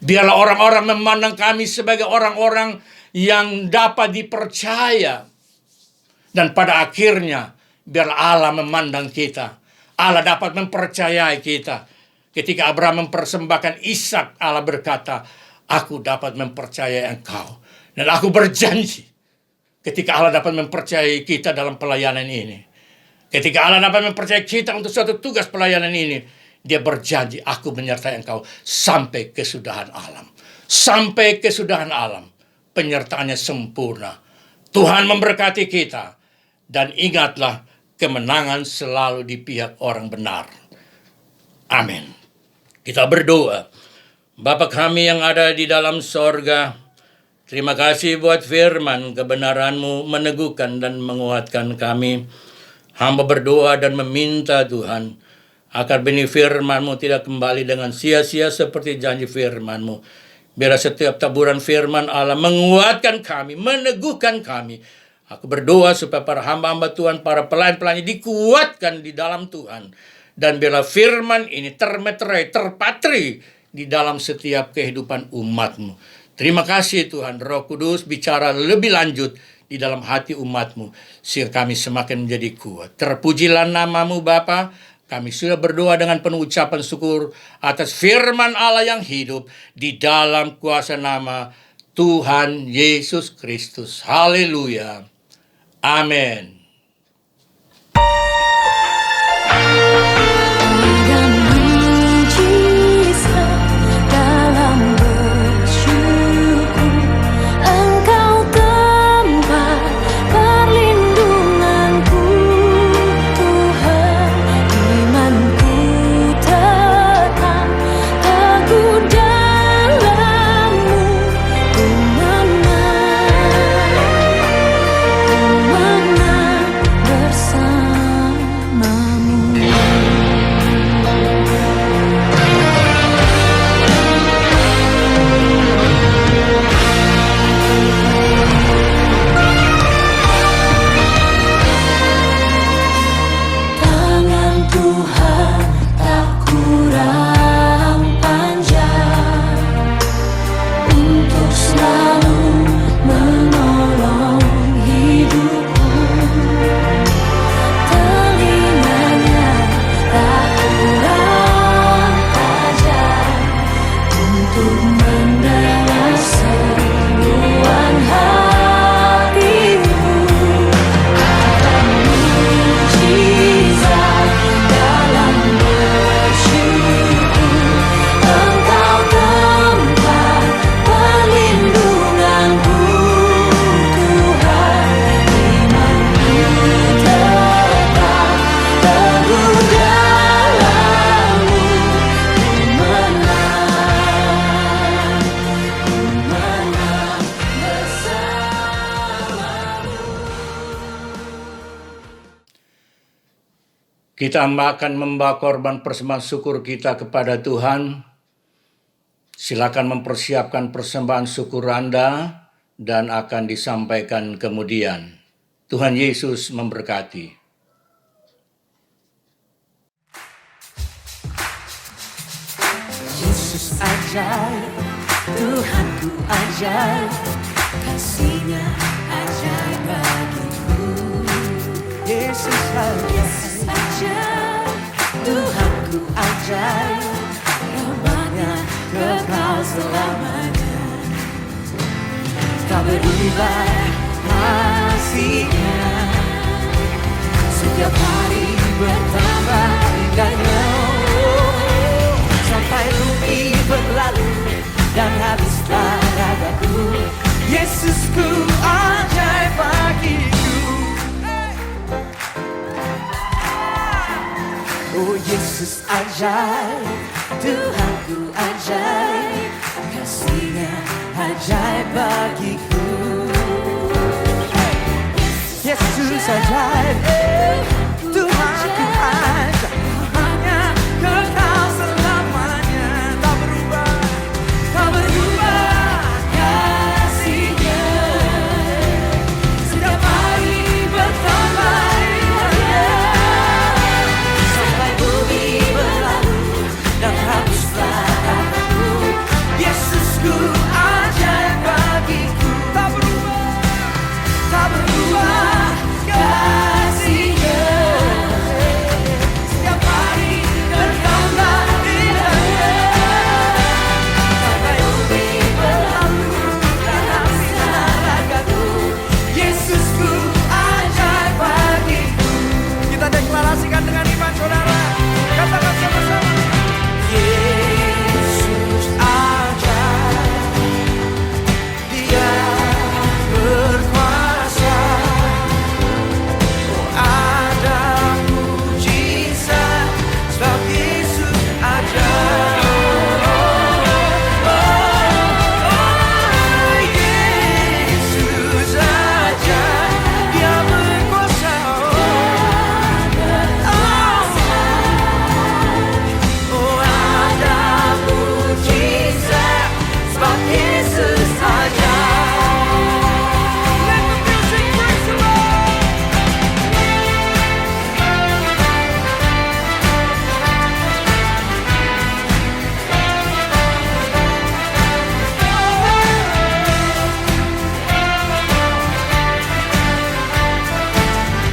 Biarlah orang-orang memandang kami sebagai orang-orang yang dapat dipercaya. Dan pada akhirnya, biarlah Allah memandang kita. Allah dapat mempercayai kita. Ketika Abraham mempersembahkan Ishak, Allah berkata, aku dapat mempercayai engkau. Dan aku berjanji, ketika Allah dapat mempercayai kita dalam pelayanan ini. Ketika Allah dapat mempercayai kita untuk suatu tugas pelayanan ini, dia berjanji, aku menyertai engkau sampai kesudahan alam. Sampai kesudahan alam. Penyertaannya sempurna. Tuhan memberkati kita. Dan ingatlah, kemenangan selalu di pihak orang benar. Amin. Kita berdoa. Bapa kami yang ada di dalam sorga, terima kasih buat firman kebenaran-Mu meneguhkan dan menguatkan kami. Hamba berdoa dan meminta Tuhan, agar benih firman-Mu tidak kembali dengan sia-sia seperti janji firman-Mu. Biar setiap taburan firman Allah menguatkan kami, meneguhkan kami. Aku berdoa supaya para hamba-hamba Tuhan, para pelayan-pelayan dikuatkan di dalam Tuhan. Dan biarlah firman ini termeterai, terpatri di dalam setiap kehidupan umat-Mu. Terima kasih Tuhan, Roh Kudus bicara lebih lanjut di dalam hati umat-Mu, sehingga kami semakin menjadi kuat. Terpujilah nama-Mu Bapa. Kami sudah berdoa dengan penuh ucapan syukur atas firman Allah yang hidup di dalam kuasa nama Tuhan Yesus Kristus. Haleluya. Amin. Kita akan membawa korban persembahan syukur kita kepada Tuhan. Silakan mempersiapkan persembahan syukur Anda dan akan disampaikan kemudian. Tuhan Yesus memberkati. Yesus ajaib, Tuhanku ajaib, kasih-Nya ajaib bagiku. Yesus ajaib, Tuhanku ajaib, rahmat-Nya kekal selamanya. Tak berubah kasih-Nya, setiap hari bertambah indahnya. Sampai bumi berlalu dan habislah ragaku, Yesusku ajaib bagiku. Oh Yesus ajaib, Tuhanku ajaib, kasih-Nya ajaib bagiku. Yesus ajaib, Tuhanku ajaib, rahmat-Nya kekal selamanya. Tak berubah, tak berubah kasih-Nya, setiap hari bertambah indahnya. Sampai bumi berlalu dan habislah ragaku, Yesusku ajaib bagiku. Tak berubah, tak berubah kasih-Nya, setiap hari bertambah indahnya. Sampai bumi berlalu dan habislah ragaku, Yesusku ajaib bagiku. Kita deklarasikan dengan iman, saudara. Katakan sama-sama. Yesus ajaib, Dia berkuasa. Oh, ada mujizat sebab Yesus ajaib. Oh, Yesus ajaib, Dia berkuasa. Oh, ada mujizat sebab Yesus ajaib. Let the music praise the Lord.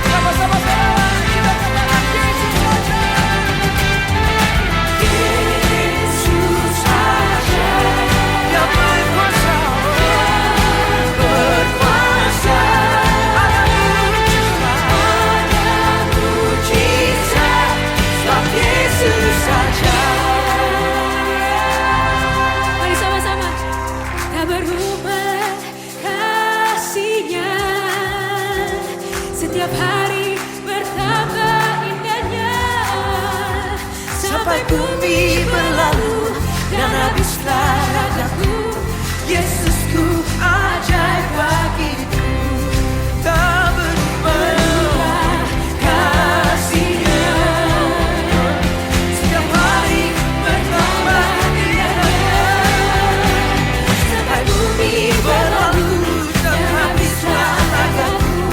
Sama-sama saudara, kita katakan Yesus ajaib. Yesus ajaib, Dia berkuasa, berkuasa. Ada mujizat sebab Yesus ajaib. Mari sama-sama. Tak berubah kasih-Nya, setiap hari bertambah indahnya. Sampai bumi berlalu dan habislah ragaku, Yesusku ajaib bagiku. Tak berubah kasih-Nya, setiap hari bertambah indahnya. Sampai bumi berlalu dan habislah ragaku,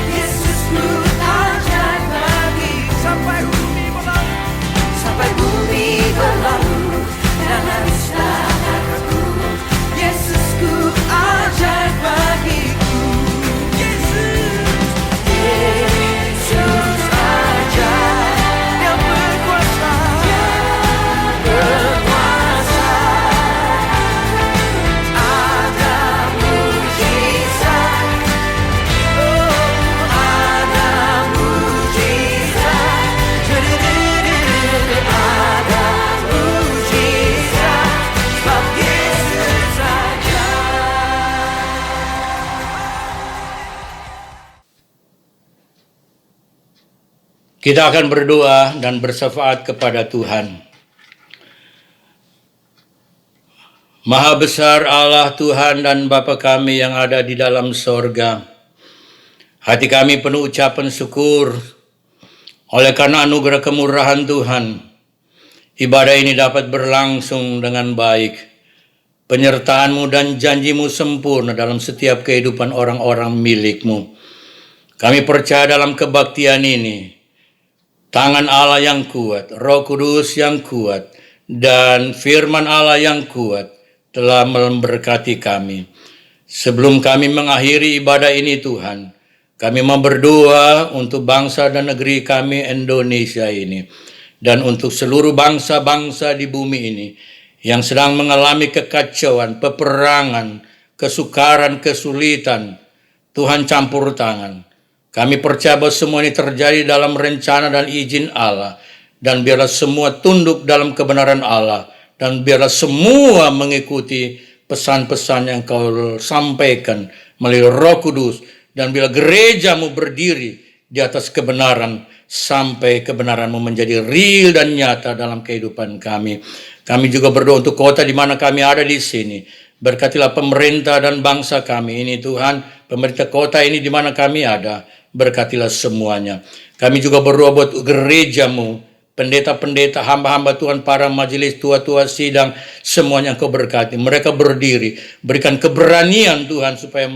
Yesusku ajaib bagiku. Sampai bumi berlalu, sampai bumi berlalu dan habislah ragaku, Yesusku ajaib bagiku. Yesus ajaib, Dia berkuasa, berkuasa. Ada mujizat, oh ada mujizat. Ada mujizat sebab Yesus ajaib. Kita akan berdoa dan bersyafaat kepada Tuhan. Maha besar Allah Tuhan dan Bapa kami yang ada di dalam sorga. Hati kami penuh ucapan syukur oleh karena anugerah kemurahan Tuhan. Ibadah ini dapat berlangsung dengan baik. Penyertaan-Mu dan janji-Mu sempurna dalam setiap kehidupan orang-orang milik-Mu. Kami percaya dalam kebaktian ini, tangan Allah yang kuat, Roh Kudus yang kuat, dan firman Allah yang kuat telah memberkati kami. Sebelum kami mengakhiri ibadah ini Tuhan, kami mau berdoa untuk bangsa dan negeri kami Indonesia ini, dan untuk seluruh bangsa-bangsa di bumi ini yang sedang mengalami kekacauan, peperangan, kesukaran, kesulitan. Tuhan campur tangan. Kami percaya bahwa semua ini terjadi dalam rencana dan izin Allah, dan biarlah semua tunduk dalam kebenaran Allah, dan biarlah semua mengikuti pesan-pesan yang Kau sampaikan melalui Roh Kudus, dan bila gerejamu berdiri di atas kebenaran sampai kebenaran-Mu menjadi real dan nyata dalam kehidupan kami. Kami juga berdoa untuk kota di mana kami ada di sini. Berkatilah pemerintah dan bangsa kami ini Tuhan, pemerintah kota ini di mana kami ada, berkatilah semuanya. Kami juga berdoa buat gerejamu, pendeta-pendeta, hamba-hamba Tuhan, para majelis, tua-tua sidang, semuanya Engkau berkati. Mereka berdiri, berikan keberanian Tuhan supaya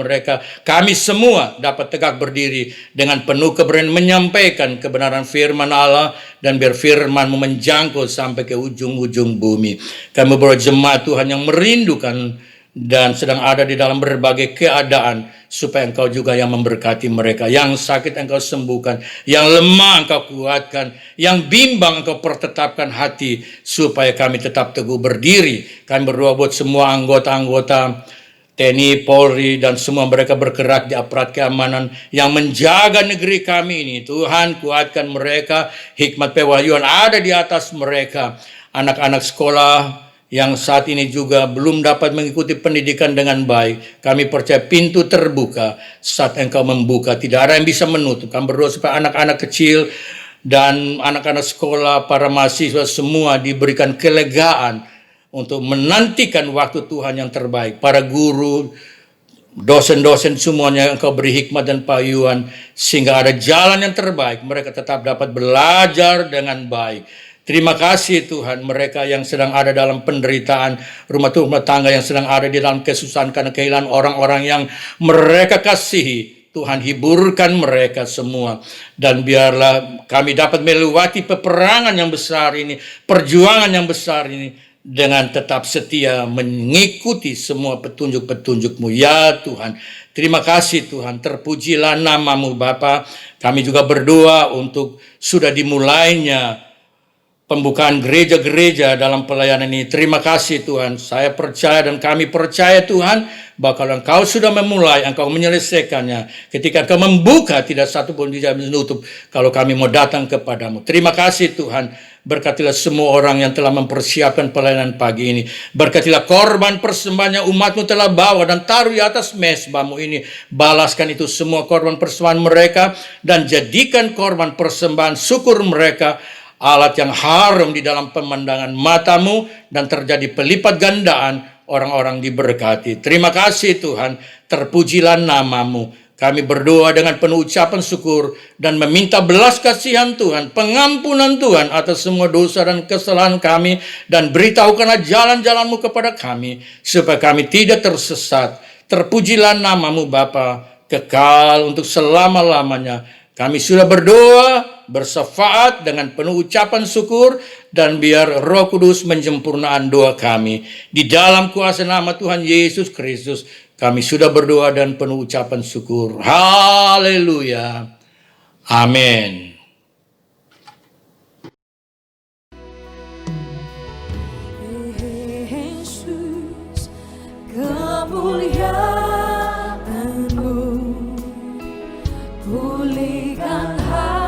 kami semua dapat tegak berdiri dengan penuh keberanian menyampaikan kebenaran firman Allah, dan biar firman-Mu menjangkau sampai ke ujung-ujung bumi. Kami berdoa jemaat Tuhan yang merindukan dan sedang ada di dalam berbagai keadaan, supaya Engkau juga yang memberkati mereka. Yang sakit Engkau sembuhkan, yang lemah Engkau kuatkan, yang bimbang Engkau pertetapkan hati, supaya kami tetap teguh berdiri. Kami berdoa buat semua anggota-anggota TNI, Polri, dan semua mereka bergerak di aparat keamanan yang menjaga negeri kami ini. Tuhan, kuatkan mereka, hikmat pewahyuan ada di atas mereka. Anak-anak sekolah yang saat ini juga belum dapat mengikuti pendidikan dengan baik, kami percaya pintu terbuka saat Engkau membuka, tidak ada yang bisa menutup. Kami berdoa supaya anak-anak kecil dan anak-anak sekolah, para mahasiswa semua diberikan kelegaan untuk menantikan waktu Tuhan yang terbaik. Para guru, dosen-dosen semuanya Engkau beri hikmat dan pahyuan, sehingga ada jalan yang terbaik, mereka tetap dapat belajar dengan baik. Terima kasih Tuhan, mereka yang sedang ada dalam penderitaan, rumah tangga yang sedang ada di dalam kesusahan karena kehilangan orang-orang yang mereka kasihi. Tuhan, hiburkan mereka semua, dan biarlah kami dapat melewati peperangan yang besar ini, perjuangan yang besar ini, dengan tetap setia mengikuti semua petunjuk-petunjuk-Mu. Ya Tuhan, terima kasih Tuhan, terpujilah nama-Mu Bapa. Kami juga berdoa untuk sudah dimulainya pembukaan gereja-gereja dalam pelayanan ini. Terima kasih Tuhan. Saya percaya dan kami percaya Tuhan, bahwa kalau Engkau sudah memulai, Engkau menyelesaikannya. Ketika Engkau membuka, tidak satu pun bisa menutup kalau kami mau datang kepadamu. Terima kasih Tuhan. Berkatilah semua orang yang telah mempersiapkan pelayanan pagi ini. Berkatilah korban persembahan yang umat-Mu telah bawa dan taruh di atas mezbah-Mu ini. Balaskan itu semua korban persembahan mereka, dan jadikan korban persembahan syukur mereka alat yang harum di dalam pemandangan mata-Mu, dan terjadi pelipat gandaan orang-orang diberkati. Terima kasih Tuhan, terpujilah nama-Mu. Kami berdoa dengan penuh ucapan syukur dan meminta belas kasihan Tuhan, pengampunan Tuhan atas semua dosa dan kesalahan kami, dan beritahukanlah jalan-jalan-Mu kepada kami, supaya kami tidak tersesat. Terpujilah nama-Mu Bapa, kekal untuk selama-lamanya. Kami sudah berdoa, bersefaat dengan penuh ucapan syukur, dan biar Roh Kudus menyempurnakan doa kami. Di dalam kuasa nama Tuhan Yesus Kristus, kami sudah berdoa dan penuh ucapan syukur. Haleluya. Amin. Yesus, kemuliaan-Mu pulihkan hatiku.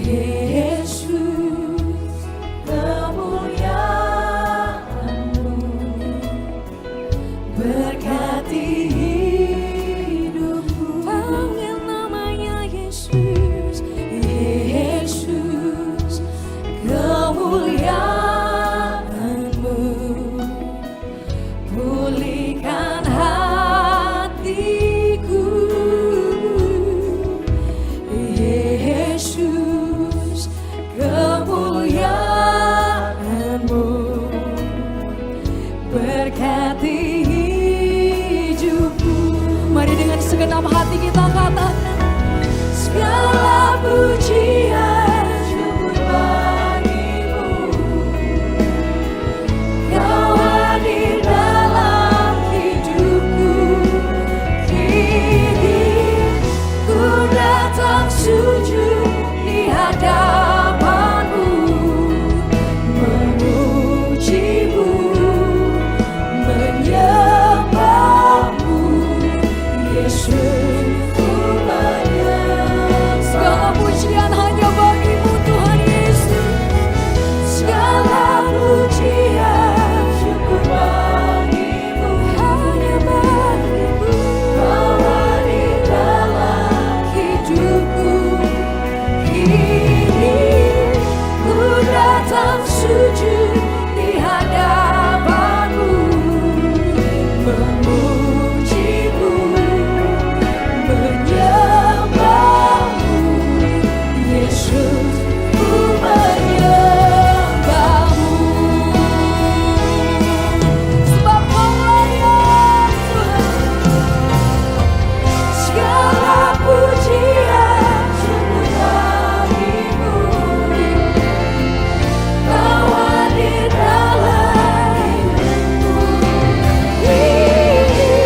Yesus, kemuliaan-Mu berkati hidupku. sujud di hadapanmu, memujimu, menyembahmu, Yesus ku menyembah. Segala pujian hanya bagimu Tuhan Yesus, segala pujian syukur bagimu, hanya bagimu. Kau hadir dalam hidupku, kini ku datang sujud di hadapanmu, memujimu, menyembahmu, Yesus ku menyembahmu. Sebab Kau layak Tuhan, segala pujian syukur bagimu. Kau hadir dalam hidupku, kini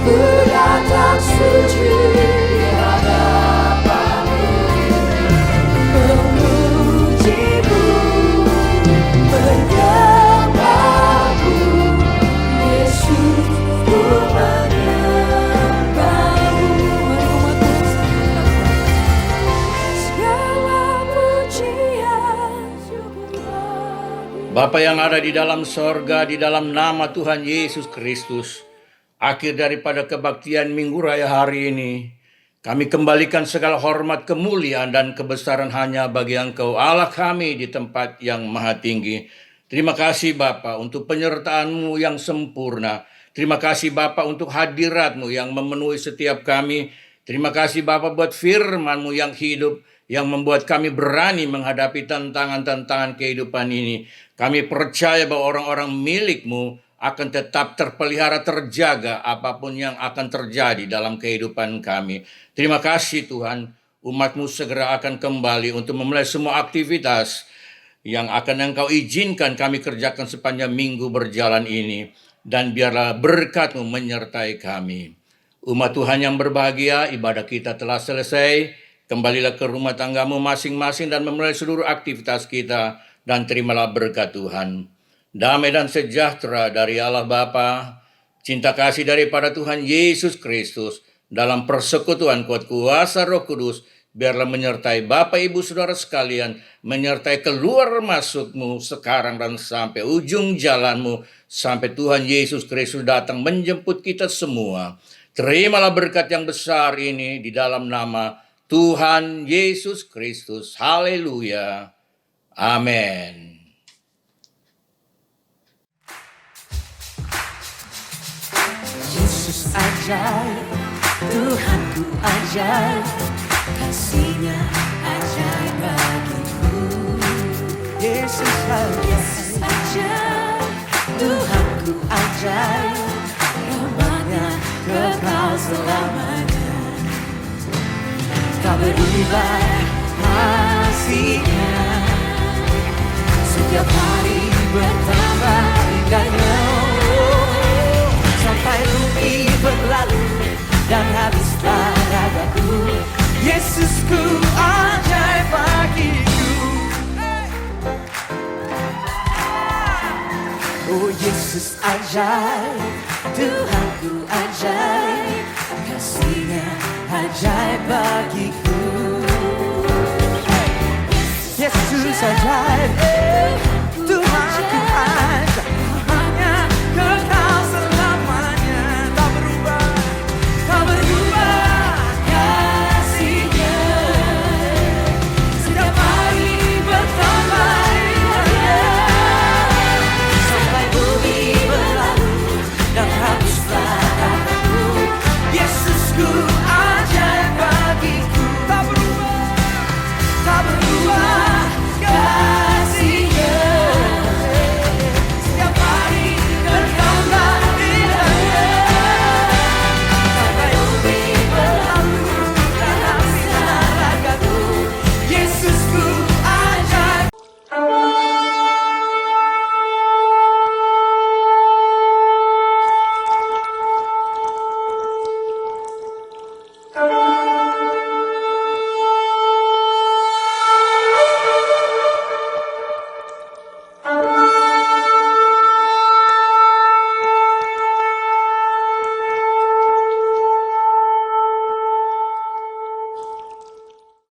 ku datang sujud di hadapanmu, memujimu, menyembahmu, Yesus ku menyembahmu. Segala pujian syukur bagimu. Bapa yang ada di dalam sorga, di dalam nama Tuhan Yesus Kristus, akhir daripada kebaktian Minggu Raya hari ini, kami kembalikan segala hormat, kemuliaan, dan kebesaran hanya bagi Engkau, Allah kami di tempat yang maha tinggi. Terima kasih Bapa untuk penyertaan-Mu yang sempurna. Terima kasih Bapa untuk hadirat-Mu yang memenuhi setiap kami. Terima kasih Bapa buat firman-Mu yang hidup, yang membuat kami berani menghadapi tantangan-tantangan kehidupan ini. Kami percaya bahwa orang-orang milik-Mu akan tetap terpelihara, terjaga apapun yang akan terjadi dalam kehidupan kami. Terima kasih Tuhan, umat-Mu segera akan kembali untuk memulai semua aktivitas yang akan Engkau izinkan kami kerjakan sepanjang minggu berjalan ini. Dan biarlah berkat-Mu menyertai kami. Umat Tuhan yang berbahagia, ibadah kita telah selesai. Kembalilah ke rumah tanggamu masing-masing dan memulai seluruh aktivitas kita. Dan terimalah berkat Tuhan. Damai dan sejahtera dari Allah Bapa, cinta kasih daripada Tuhan Yesus Kristus, dalam persekutuan kuat kuasa Roh Kudus, biarlah menyertai Bapak Ibu Saudara sekalian, menyertai keluar masukmu sekarang dan sampai ujung jalanmu, sampai Tuhan Yesus Kristus datang menjemput kita semua. Terimalah berkat yang besar ini di dalam nama Tuhan Yesus Kristus. Haleluya. Amin. Yesus ajaib, Tuhanku ajaib, kasih-Nya ajaib bagiku. Yesus ajaib, Tuhanku ajaib, rahmat-Nya kekal selamanya. Tak berubah kasih-Nya, setiap hari bertambah indahnya. Sampai bumi berlalu dan habislah ragaku, Yesusku ajaib bagiku. Oh Yesus ajaib, Tuhanku ajaib, kasih-Nya ajaib bagiku. Yesus ajaib,